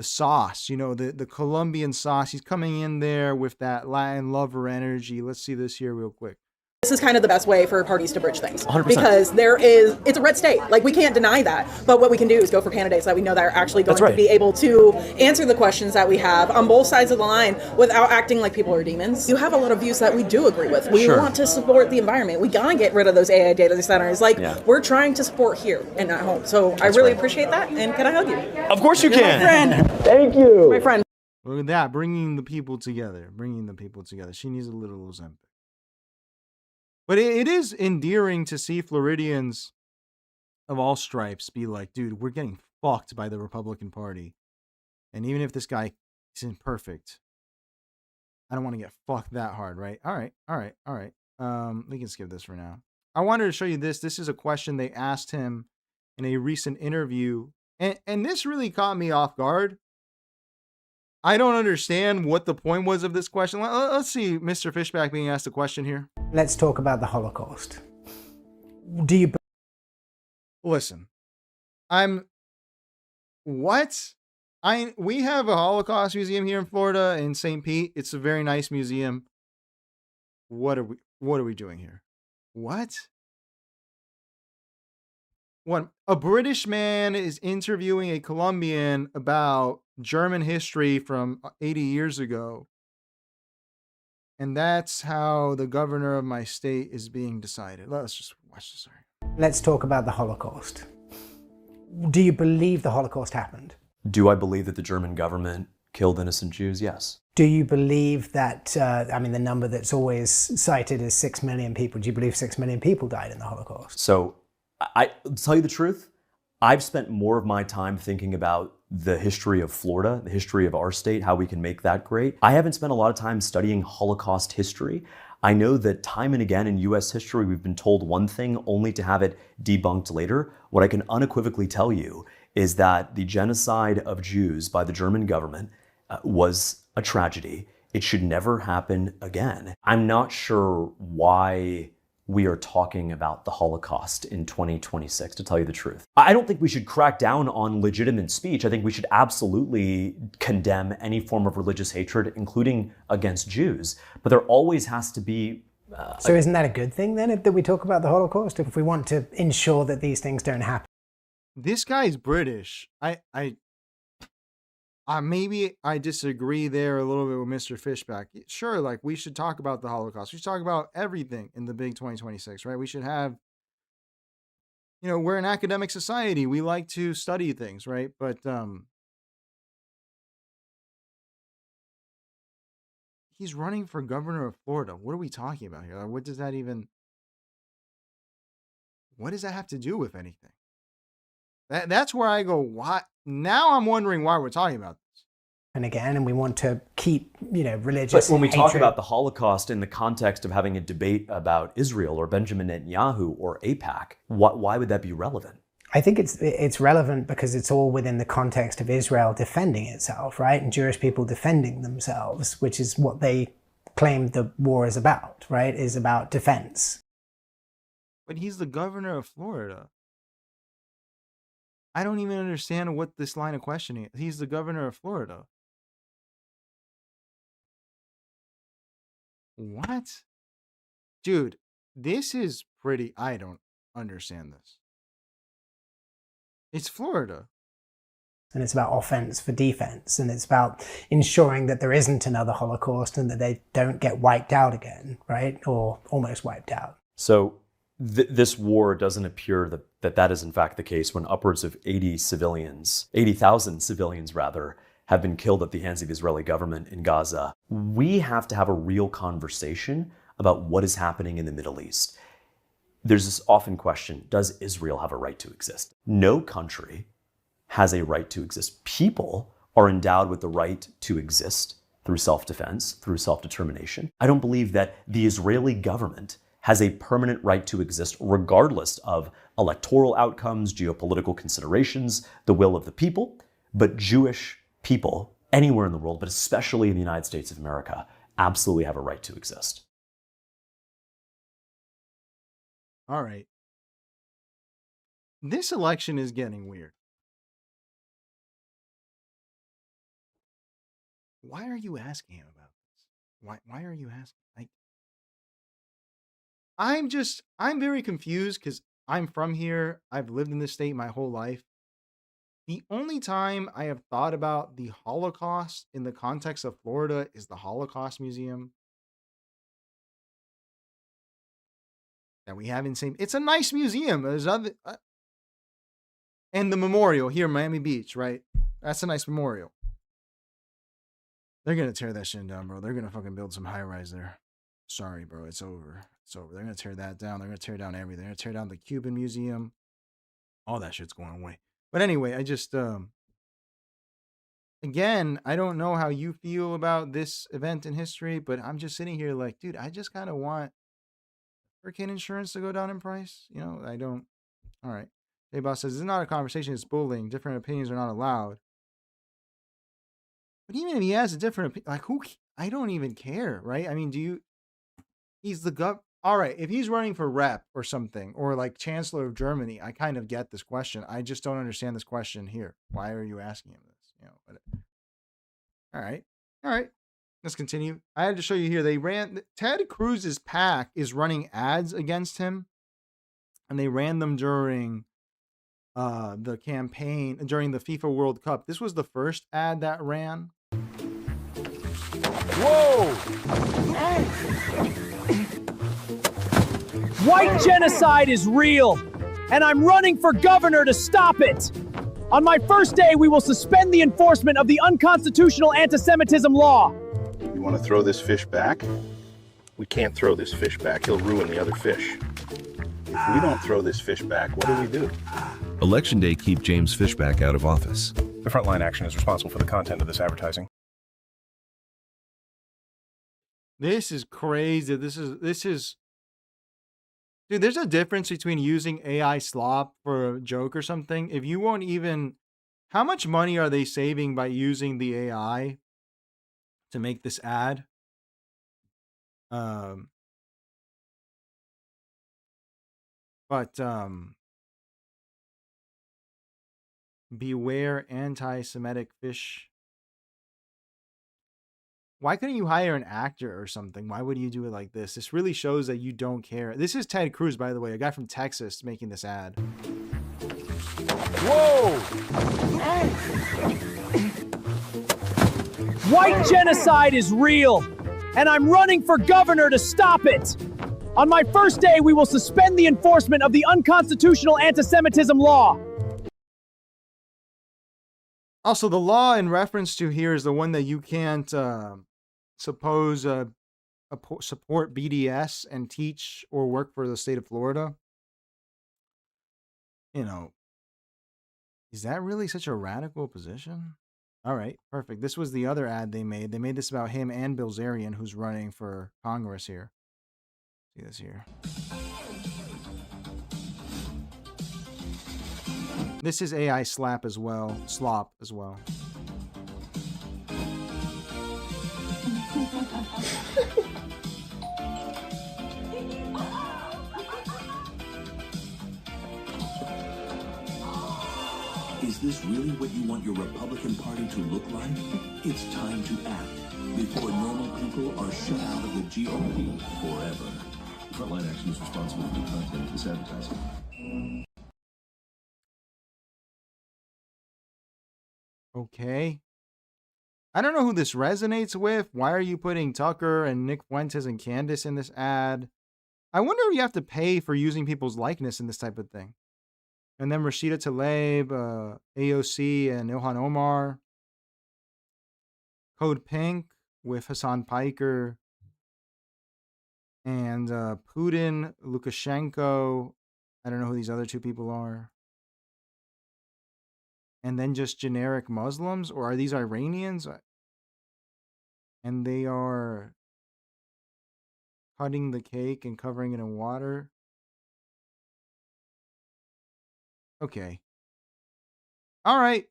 sauce, you know, the Colombian sauce. He's coming in there with that Latin lover energy. Let's see this here real quick. This is kind of the best way for parties to bridge things 100%. because it's a red state. Like, we can't deny that. But what we can do is go for candidates that we know that are actually going to be able to answer the questions that we have on both sides of the line without acting like people are demons. You have a lot of views that we do agree with. We want to support the environment. We gotta get rid of those AI data centers. Like, we're trying to support here and at home. So I really appreciate that. And can I hug you? Of course you You're can. my friend. Thank you. My friend. Look at that, bringing the people together. She needs a little Ozempic. But it is endearing to see Floridians of all stripes be like, dude, we're getting fucked by the Republican Party. And even if this guy isn't perfect, I don't want to get fucked that hard, right? All right. We can skip this for now. I wanted to show you this. This is a question they asked him in a recent interview. And this really caught me off guard. I don't understand what the point was of this question. Let's see Mr. Fishback being asked a question here. Let's talk about the Holocaust. Do you... Listen, we have a Holocaust museum here in Florida in St. Pete. It's a very nice museum. What are we doing here? What? When a British man is interviewing a Colombian about German history from 80 years ago, and that's how the governor of my state is being decided. Let's just watch this. Let's talk about the Holocaust. Do you believe the Holocaust happened? Do I believe that the German government killed innocent Jews? Yes. Do you believe that, the number that's always cited is 6 million people. Do you believe 6 million people died in the Holocaust? So, I'll tell you the truth, I've spent more of my time thinking about the history of Florida, the history of our state, how we can make that great. I haven't spent a lot of time studying Holocaust history. I know that time and again in US history, we've been told one thing only to have it debunked later. What I can unequivocally tell you is that the genocide of Jews by the German government was a tragedy. It should never happen again. I'm not sure why we are talking about the Holocaust in 2026, to tell you the truth. I don't think we should crack down on legitimate speech. I think we should absolutely condemn any form of religious hatred, including against Jews. But there always has to be... So isn't that a good thing then, that we talk about the Holocaust, if we want to ensure that these things don't happen? This guy's British. Maybe I disagree there a little bit with Mr. Fishback. Sure, like, we should talk about the Holocaust. We should talk about everything in the big 2026, right? We should have, we're an academic society. We like to study things, right? But he's running for governor of Florida. What are we talking about here? What does that have to do with anything? That's where I go, why? Now I'm wondering why we're talking about this. And again, and we want to keep, religious. But when we talk hatred. about the Holocaust in the context of having a debate about Israel or Benjamin Netanyahu or AIPAC, why would that be relevant? I think it's relevant because it's all within the context of Israel defending itself, right? And Jewish people defending themselves, which is what they claim the war is about, right? Is about defense. But he's the governor of Florida. I don't even understand what this line of questioning is. He's the governor of Florida. What? Dude, this is pretty... I don't understand this. It's Florida. And it's about offense for defense. And it's about ensuring that there isn't another Holocaust and that they don't get wiped out again, right? Or almost wiped out. So this war doesn't appear that is in fact the case when upwards of 80,000 civilians rather, have been killed at the hands of the Israeli government in Gaza. We have to have a real conversation about what is happening in the Middle East. There's this often question, does Israel have a right to exist? No country has a right to exist. People are endowed with the right to exist through self-defense, through self-determination. I don't believe that the Israeli government has a permanent right to exist regardless of electoral outcomes, geopolitical considerations, the will of the people. But Jewish people anywhere in the world, but especially in the United States of America, absolutely have a right to exist. All right. This election is getting weird. Why are you asking him about this? Why are you asking? I'm very confused because I'm from here. I've lived in this state my whole life. The only time I have thought about the Holocaust in the context of Florida is the Holocaust Museum that we have in St. It's a nice museum. There's other, and the memorial here in Miami Beach, right? That's a nice memorial. They're going to tear that shit down, bro. They're going to fucking build some high-rise there. Sorry, bro. It's over. It's over. They're going to tear that down. They're going to tear down everything. They're going to tear down the Cuban Museum. All that shit's going away. But anyway, I just, again, I don't know how you feel about this event in history, but I'm just sitting here like, dude, I just kind of want hurricane insurance to go down in price. I don't. All right. Hey, boss says, this is not a conversation. It's bullying. Different opinions are not allowed. But even if he has a different opinion, like I don't even care, right? I mean, he's the all right, if he's running for rep or something, or like Chancellor of Germany, I kind of get this question. I just don't understand this question here. Why are you asking him this? All right. Let's continue. I had to show you here. Ted Cruz's PAC is running ads against him, and they ran them during the campaign, during the FIFA World Cup. This was the first ad that ran. Whoa! White genocide is real, and I'm running for governor to stop it. On my first day, we will suspend the enforcement of the unconstitutional anti-Semitism law. You want to throw this fish back? We can't throw this fish back. He'll ruin the other fish. If we don't throw this fish back, what do? Election day keep James Fishback out of office. The Frontline Action is responsible for the content of this advertising. This is crazy. This is dude, there's a difference between using AI slop for a joke or something. If you won't even, how much money are they saving by using the AI to make this ad? Beware anti-Semitic fish. Why couldn't you hire an actor or something? Why would you do it like this? This really shows that you don't care. This is Ted Cruz, by the way, a guy from Texas making this ad. Whoa! White genocide is real, and I'm running for governor to stop it. On my first day, we will suspend the enforcement of the unconstitutional anti-Semitism law. Also, the law in reference to here is the one that you can't support BDS and teach or work for the state of Florida. Is that really such a radical position? All right, perfect. This was the other ad they made. They made this about him and Bilzerian, who's running for Congress here. See this here. This is AI slop as well. Is this really what you want your Republican Party to look like? It's time to act before normal people are shut out of the GOP forever. Frontline Action is responsible for the content of this advertising. Okay. I don't know who this resonates with. Why are you putting Tucker and Nick Fuentes and Candace in this ad? I wonder if you have to pay for using people's likeness in this type of thing. And then Rashida Tlaib, AOC, and Ilhan Omar. Code Pink with Hassan Piker. And Putin, Lukashenko. I don't know who these other two people are. And then just generic Muslims? Or are these Iranians? And they are cutting the cake and covering it in water. Okay. All right.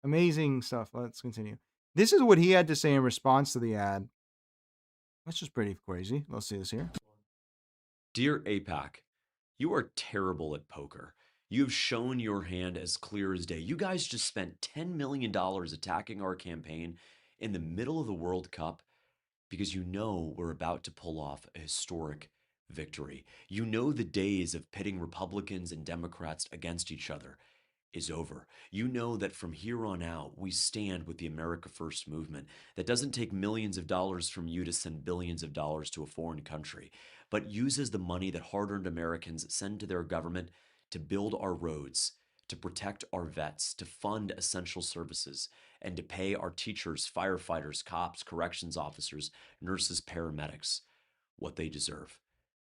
Amazing stuff. Let's continue. This is what he had to say in response to the ad. That's just pretty crazy. Let's see this here. Dear APAC, you are terrible at poker. You have shown your hand as clear as day. You guys just spent $10 million attacking our campaign in the middle of the World Cup because you know we're about to pull off a historic victory. You know the days of pitting Republicans and Democrats against each other is over. You know that from here on out, we stand with the America First movement that doesn't take millions of dollars from you to send billions of dollars to a foreign country, but uses the money that hard-earned Americans send to their government to build our roads, to protect our vets, to fund essential services, and to pay our teachers, firefighters, cops, corrections officers, nurses, paramedics what they deserve.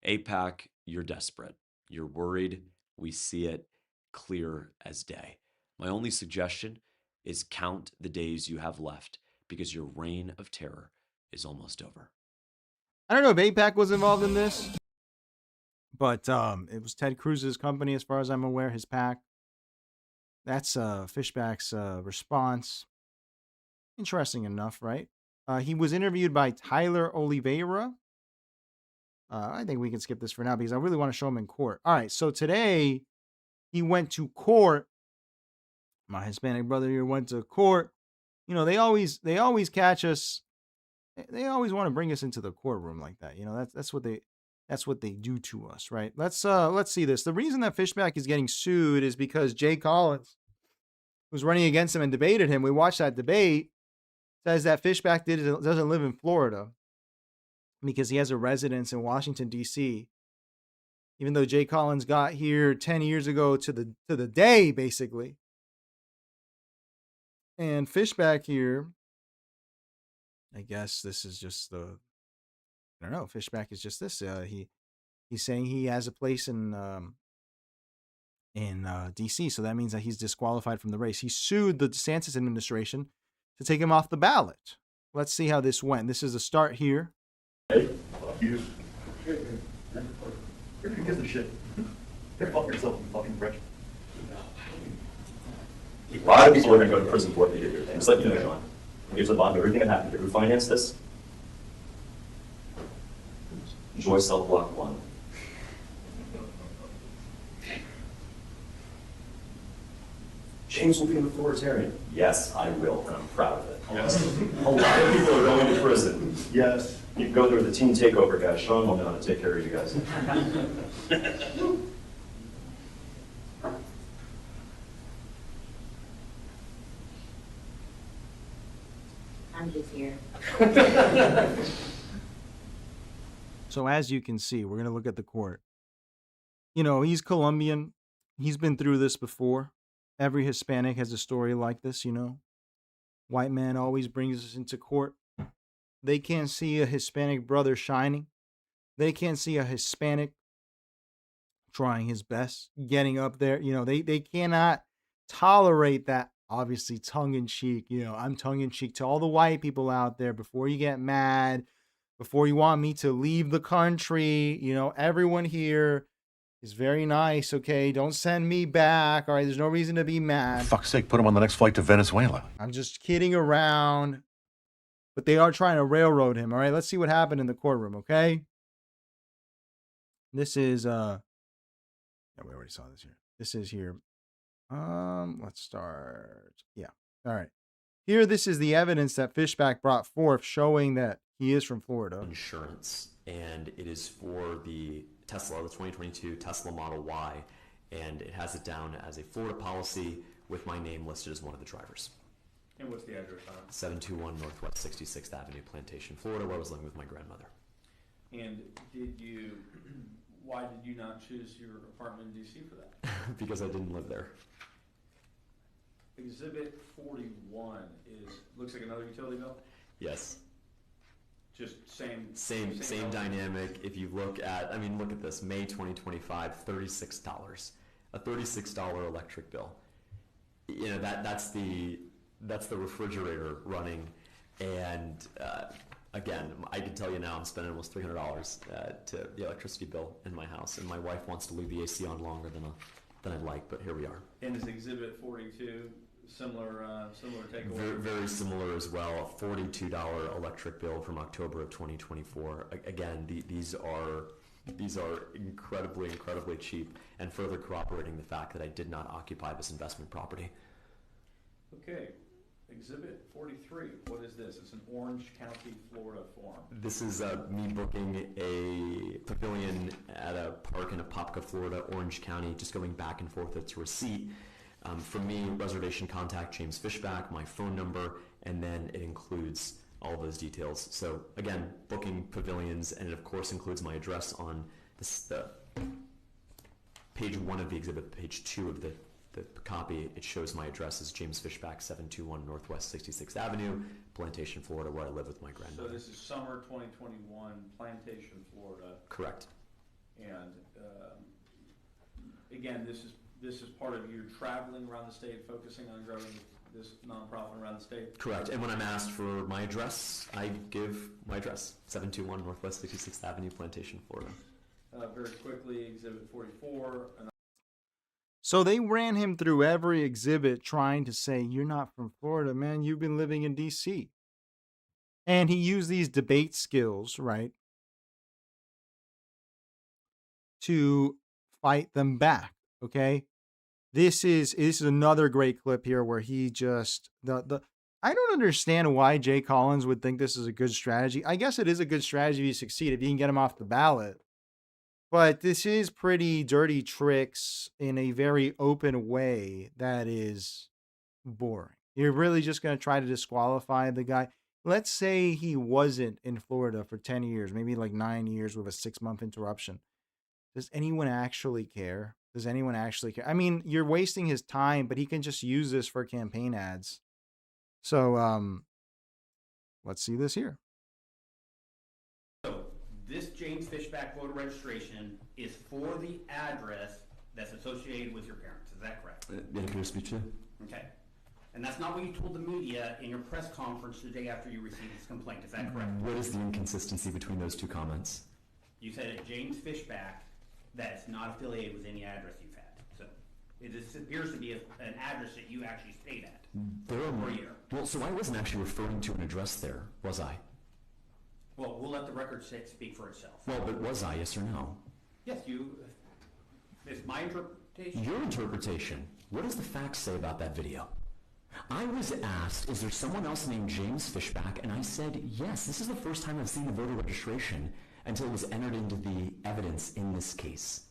APAC, you're desperate. You're worried. We see it clear as day. My only suggestion is count the days you have left because your reign of terror is almost over. I don't know if APAC was involved in this, but it was Ted Cruz's company, as far as I'm aware, his PAC. That's Fishback's response. Interesting enough, right? He was interviewed by Tyler Oliveira. I think we can skip this for now because I really want to show him in court. All right, so today he went to court. My Hispanic brother here went to court. You know, they always catch us. They always want to bring us into the courtroom like that. You know, that's what they do to us, right? Let's see this. The reason that Fishback is getting sued is because Jay Collins, who's running against him and debated him, we watched that debate, says that Fishback doesn't live in Florida because he has a residence in Washington, D.C. Even though Jay Collins got here 10 years ago to the day, basically. And Fishback here, I guess this is just I don't know. Fishback is just this. He's saying he has a place in D.C., so that means that he's disqualified from the race. He sued the DeSantis administration to take him off the ballot. Let's see how this went. This is a start here. Hey, fuck you. Who gives a shit? Go fuck yourself, you fucking prick. A lot of people are going to go to prison for what they did here. Just let you know, Sean. Here's the bond of everything that happened here. Who financed this? Joyce Cell Block 1. James will be an authoritarian. Yes, I will, and I'm proud of it. Yes. A lot of people are going to prison. Yes. You can go there with the team takeover guys. Sean will know how to take care of you guys. I'm just here. So as you can see, we're going to look at the court. You know, he's Colombian. He's been through this before. Every Hispanic has a story like this, you know. White man always brings us into court. They can't see a Hispanic brother shining. They can't see a Hispanic trying his best, getting up there. You know, they cannot tolerate that. Obviously, tongue-in-cheek. You know, I'm tongue-in-cheek to all the white people out there. Before you get mad, before you want me to leave the country, you know, everyone here is very nice, okay? Don't send me back, all right? There's no reason to be mad. For fuck's sake, put him on the next flight to Venezuela. I'm just kidding around. But they are trying to railroad him, all right? Let's see what happened in the courtroom, okay? This is, yeah, we already saw this here. This is here. Let's start. Yeah, all right. Here, this is the evidence that Fishback brought forth showing that he is from Florida. Insurance, and it is for the Tesla, the 2022 Tesla Model Y, and it has it down as a Florida policy with my name listed as one of the drivers. And what's the address on it? 721 Northwest 66th Avenue, Plantation, Florida, where I was living with my grandmother. And why did you not choose your apartment in D.C. for that? Because I didn't live there. Exhibit 41 looks like another utility bill? Yes. Just same dynamic. If you look at, I mean, look at this, May 2025, $36. A $36 electric bill. You know, that's the refrigerator running, and again, I can tell you now I'm spending almost $300 to the electricity bill in my house, and my wife wants to leave the AC on longer than I'd like, but here we are. And is Exhibit 42 similar takeaway? Very similar as well. A $42 electric bill from October of 2024. Again, these are incredibly cheap, and further corroborating the fact that I did not occupy this investment property. Okay. Exhibit 43, what is this? It's an Orange County, Florida form. This is me booking a pavilion at a park in Apopka, Florida, Orange County, just going back and forth. It's a receipt. From me, reservation contact James Fishback, my phone number, and then it includes all of those details. So again, booking pavilions, and it of course includes my address on the page 1 of the exhibit, page 2 of the copy. It shows my address as James Fishback, 721 Northwest 66th Avenue, Plantation, Florida, where I live with my grandmother. So this is summer 2021, Plantation, Florida. Correct. And again, this is part of your traveling around the state, focusing on growing this nonprofit around the state. Correct. And when I'm asked for my address, I give my address, 721 Northwest 66th Avenue, Plantation, Florida. Very quickly, Exhibit 44. So they ran him through every exhibit trying to say, you're not from Florida, man. You've been living in D.C. And he used these debate skills, right, to fight them back, okay? This is another great clip here where he just, I don't understand why Jay Collins would think this is a good strategy. I guess it is a good strategy if you succeed, if you can get him off the ballot. But this is pretty dirty tricks in a very open way that is boring. You're really just going to try to disqualify the guy. Let's say he wasn't in Florida for 10 years, maybe like 9 years with a 6-month interruption. Does anyone actually care? Does anyone actually care? I mean, you're wasting his time, but he can just use this for campaign ads. So, let's see this here. This James Fishback voter registration is for the address that's associated with your parents. Is that correct? It appears to be true. Okay. And that's not what you told the media in your press conference the day after you received this complaint. Is that correct? What is the inconsistency between those two comments? You said at James Fishback that it's not affiliated with any address you've had. So it appears to be an address that you actually stayed at for a year. Well, so I wasn't actually referring to an address there, was I? Well, we'll let the record speak for itself. Well, but was I, yes or no? Yes, it's my interpretation. Your interpretation. What does the facts say about that video? I was asked, is there someone else named James Fishback? And I said, yes, this is the first time I've seen the voter registration until it was entered into the evidence in this case.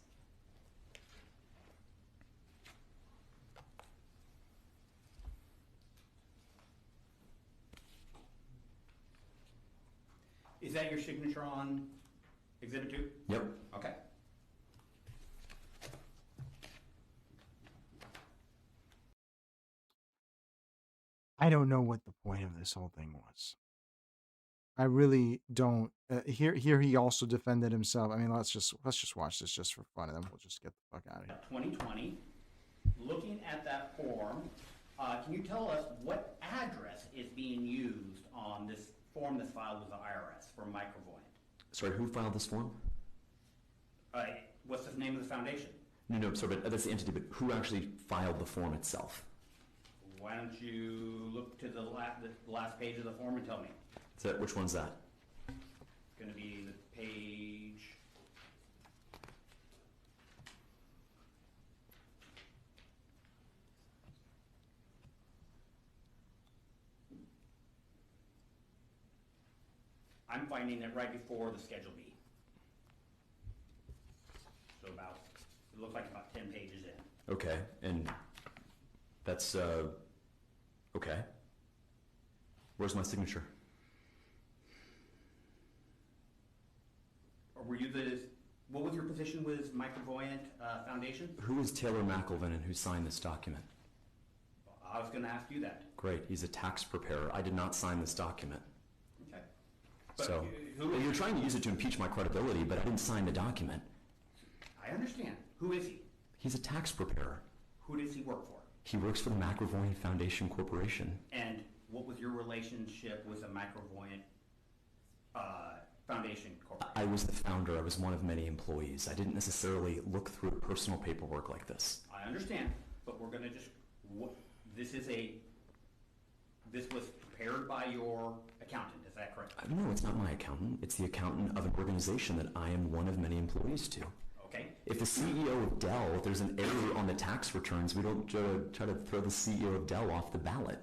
Is that your signature on Exhibit 2? Yep. Okay. I don't know what the point of this whole thing was. I really don't. Here he also defended himself. I mean, let's just watch this just for fun, and then we'll just get the fuck out of here. 2020, looking at that form, can you tell us what address is being used on this form that's filed with the IRS for microvoyant? Sorry, who filed this form? What's the name of the foundation? No, sorry, but that's the entity, but who actually filed the form itself? Why don't you look to the last page of the form and tell me? Which one's that? It's going to be the page. I'm finding it right before the Schedule B. So it looks like about 10 pages in. Okay, and that's, okay. Where's my signature? Or were you what was your position with Microvoyant Foundation? Who is Taylor McElveen and who signed this document? I was going to ask you that. Great, he's a tax preparer. I did not sign this document. Okay. So, you're trying to use it to impeach my credibility, but I didn't sign the document. I understand. Who is he? He's a tax preparer. Who does he work for? He works for the Microvoyant Foundation Corporation. And what was your relationship with the Microvoyant Foundation Corporation? I was the founder. I was one of many employees. I didn't necessarily look through personal paperwork like this. I understand, but we're going to just... This was prepared by your accountant, is that correct? No, it's not my accountant. It's the accountant of an organization that I am one of many employees to. Okay. If the CEO of Dell, if there's an error on the tax returns, we don't try to throw the CEO of Dell off the ballot.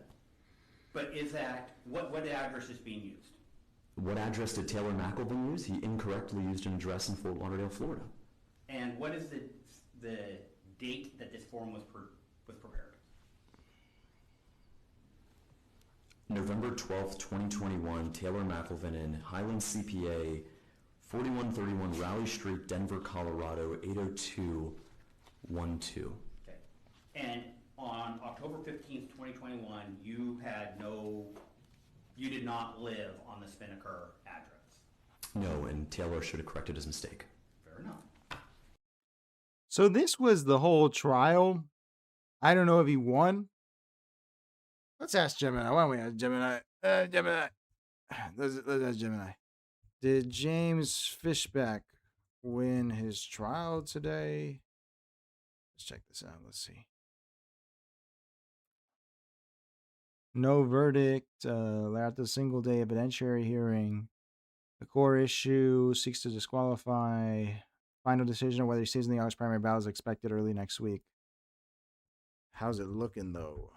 But is that, what address is being used? What address did Taylor McElveen use? He incorrectly used an address in Fort Lauderdale, Florida. And what is the date that this form was prepared? November 12th, 2021, Taylor McElveen, Highland CPA, 4131 Raleigh Street, Denver, Colorado, 80212. Okay. And on October 15th, 2021, you did not live on the Spinnaker address. No, and Taylor should have corrected his mistake. Fair enough. So this was the whole trial. I don't know if he won. Let's ask Gemini. Why don't we ask Gemini? Gemini. Let's ask Gemini. Did James Fishback win his trial today? Let's check this out. Let's see. No verdict. After the single day evidentiary hearing, the core issue seeks to disqualify. Final decision on whether he stays in the August primary ballot is expected early next week. How's it looking, though?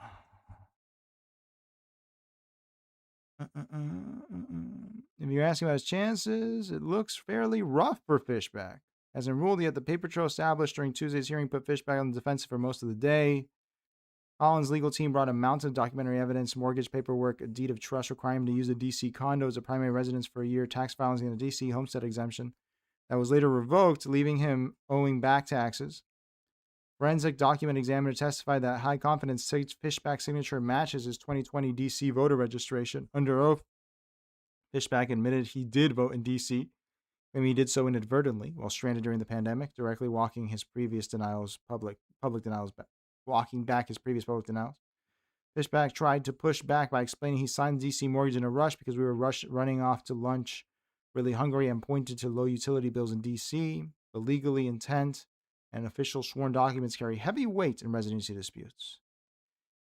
If you're asking about his chances, it looks fairly rough for Fishback. As in ruled, yet the paper trail established during Tuesday's hearing put Fishback on the defensive for most of the day. Collins' legal team brought a mountain of documentary evidence, mortgage paperwork, a deed of trust requiring him to use a D.C. condo as a primary residence for a year, tax filings, and a D.C. homestead exemption that was later revoked, leaving him owing back taxes. Forensic document examiner testified that high confidence Fishback's signature matches his 2020 D.C. voter registration. Under oath, Fishback admitted he did vote in D.C., and he did so inadvertently while stranded during the pandemic, directly walking his previous denials, public denials back, walking back his previous public denials. Fishback tried to push back by explaining he signed the D.C. mortgage in a rush because we were running off to lunch, really hungry, and pointed to low utility bills in D.C., but legally intent and official sworn documents carry heavy weight in residency disputes.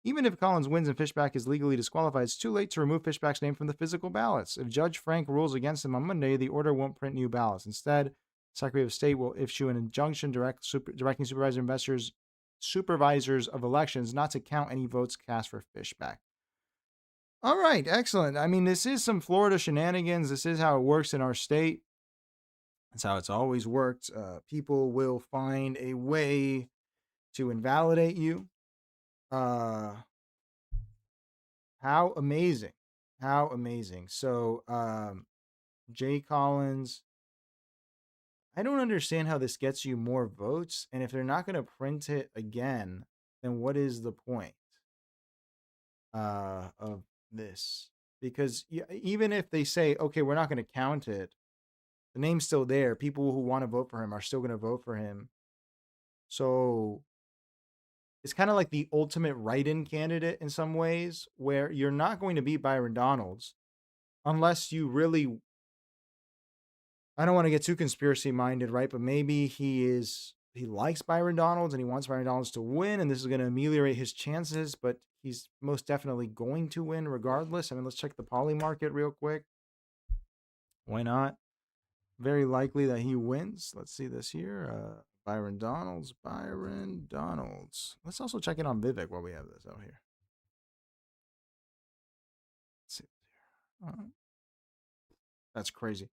Even if Collins wins and Fishback is legally disqualified, it's too late to remove Fishback's name from the physical ballots. If Judge Frank rules against him on Monday, the order won't print new ballots. Instead, Secretary of State will issue an injunction directing supervisors of elections not to count any votes cast for Fishback. All right, excellent. I mean, this is some Florida shenanigans. This is how it works in our state. That's how it's always worked. People will find a way to invalidate you. How amazing. How amazing. So, Jay Collins, I don't understand how this gets you more votes. And if they're not going to print it again, then what is the point of this? Because even if they say, okay, we're not going to count it, the name's still there. People who want to vote for him are still going to vote for him. So is kind of like the ultimate write-in candidate in some ways, where you're not going to beat Byron Donalds unless you really, I don't want to get too conspiracy minded, right? But maybe he likes Byron Donalds and he wants Byron Donalds to win, and this is going to ameliorate his chances, but he's most definitely going to win regardless. I mean, let's check the poly market real quick. Why not? Very likely that he wins. Let's see this here. Byron Donalds. Let's also check it on Vivek while we have this out here. Let's see. That's crazy.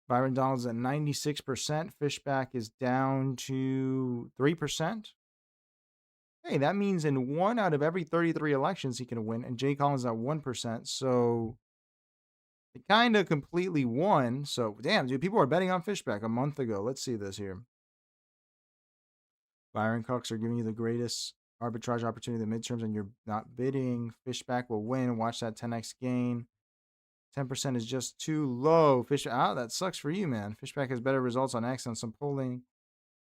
Byron Donalds at 96%. Fishback is down to 3%. Hey, that means in 1 out of every 33 elections he can win, and Jay Collins at 1%. So it kind of completely won. So, damn, dude, people are betting on Fishback a month ago. Let's see this here. Byron Cucks are giving you the greatest arbitrage opportunity in the midterms, and you're not bidding. Fishback will win. Watch that 10x gain. 10% is just too low. That sucks for you, man. Fishback has better results on X on some polling.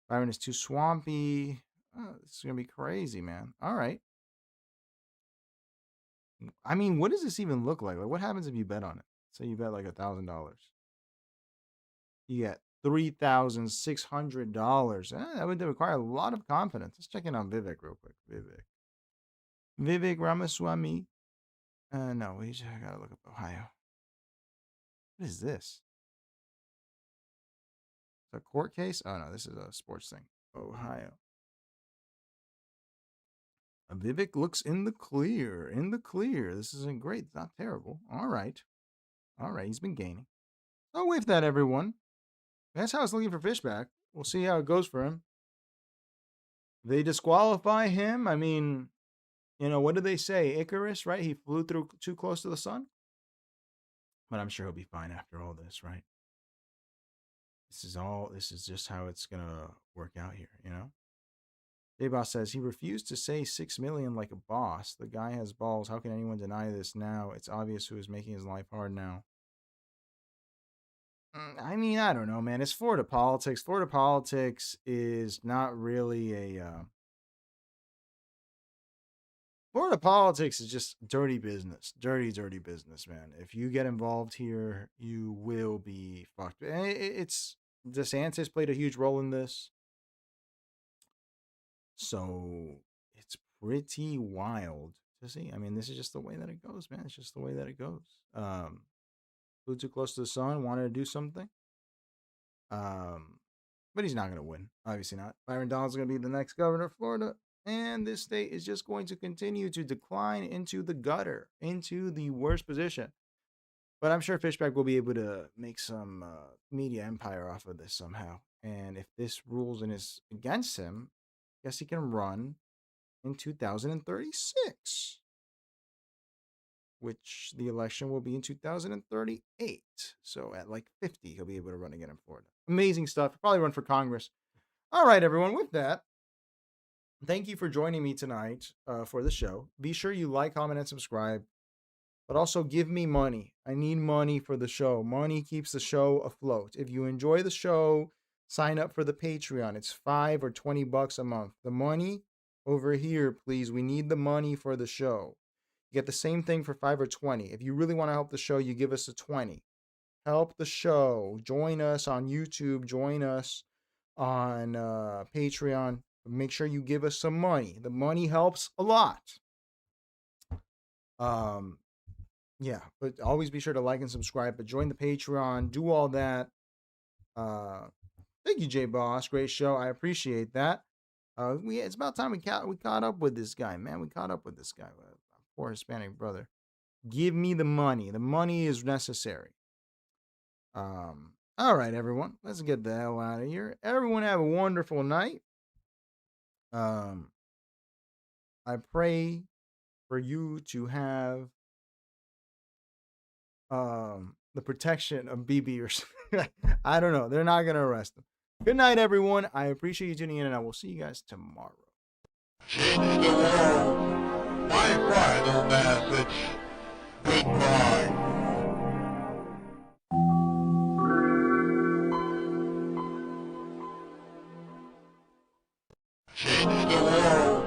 Byron is too swampy. Oh, this is going to be crazy, man. All right. I mean, what does this even look like? Like, what happens if you bet on it? Say you bet like $1,000. You get $3,600. That would require a lot of confidence. Let's check in on Vivek real quick. Vivek Ramaswamy. No, we just gotta look up Ohio. What is this? A court case? Oh no, this is a sports thing. Ohio. Vivek looks in the clear. This isn't great. It's not terrible. All right. He's been gaining. Oh, with that, everyone. That's how it's looking for Fishback. We'll see how it goes for him. They disqualify him. I mean, what did they say? Icarus, right? He flew through too close to the sun. But I'm sure he'll be fine after all this, right? This is just how it's going to work out here, J-Boss says he refused to say 6 million like a boss. The guy has balls. How can anyone deny this now? It's obvious who is making his life hard now. I mean, I don't know, man. It's Florida politics. Florida politics is not really Florida politics is just dirty business. Dirty business, man. If you get involved here, you will be fucked. It's DeSantis played a huge role in this. So it's pretty wild to see. I mean, this is just the way that it goes, man. It's just the way that it goes. Flew too close to the sun, wanted to do something. But he's not going to win. Obviously not. Byron Donalds is going to be the next governor of Florida. And this state is just going to continue to decline into the gutter, into the worst position. But I'm sure Fishback will be able to make some media empire off of this somehow. And if this rules and is against him, I guess he can run in 2036. Which the election will be in 2038. So at like 50, he'll be able to run again in Florida. Amazing stuff. Probably run for Congress. All right, everyone. With that, thank you for joining me tonight for the show. Be sure you like, comment, and subscribe. But also give me money. I need money for the show. Money keeps the show afloat. If you enjoy the show, sign up for the Patreon. It's $5 or $20 a month. The money over here, please. We need the money for the show. You get the same thing for $5 or $20. If you really want to help the show, you give us a $20. Help the show. Join us on YouTube. Join us on Patreon. Make sure you give us some money. The money helps a lot. Yeah, but always be sure to like and subscribe. But join the Patreon. Do all that. Thank you, J Boss. Great show. I appreciate that. It's about time we caught up with this guy, man. We caught up with this guy. Poor Hispanic brother. Give me the money. The money is necessary. All right, everyone. Let's get the hell out of here. Everyone have a wonderful night. I pray for you to have the protection of BB or something. I don't know. They're not going to arrest him. Good night, everyone. I appreciate you tuning in, and I will see you guys tomorrow. Change the world. My final message. Goodbye. Change the world.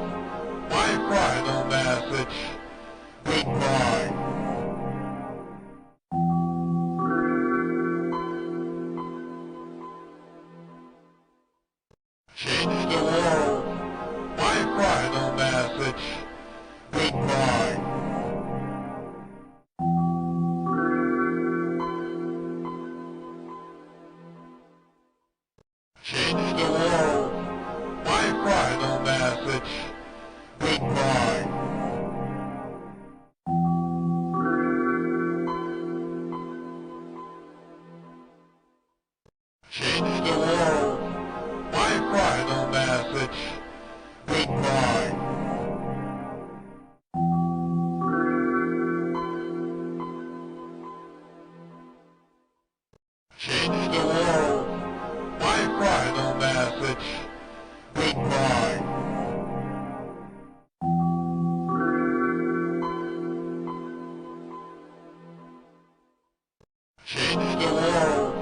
Change the world. My final message. Goodbye. Change the world.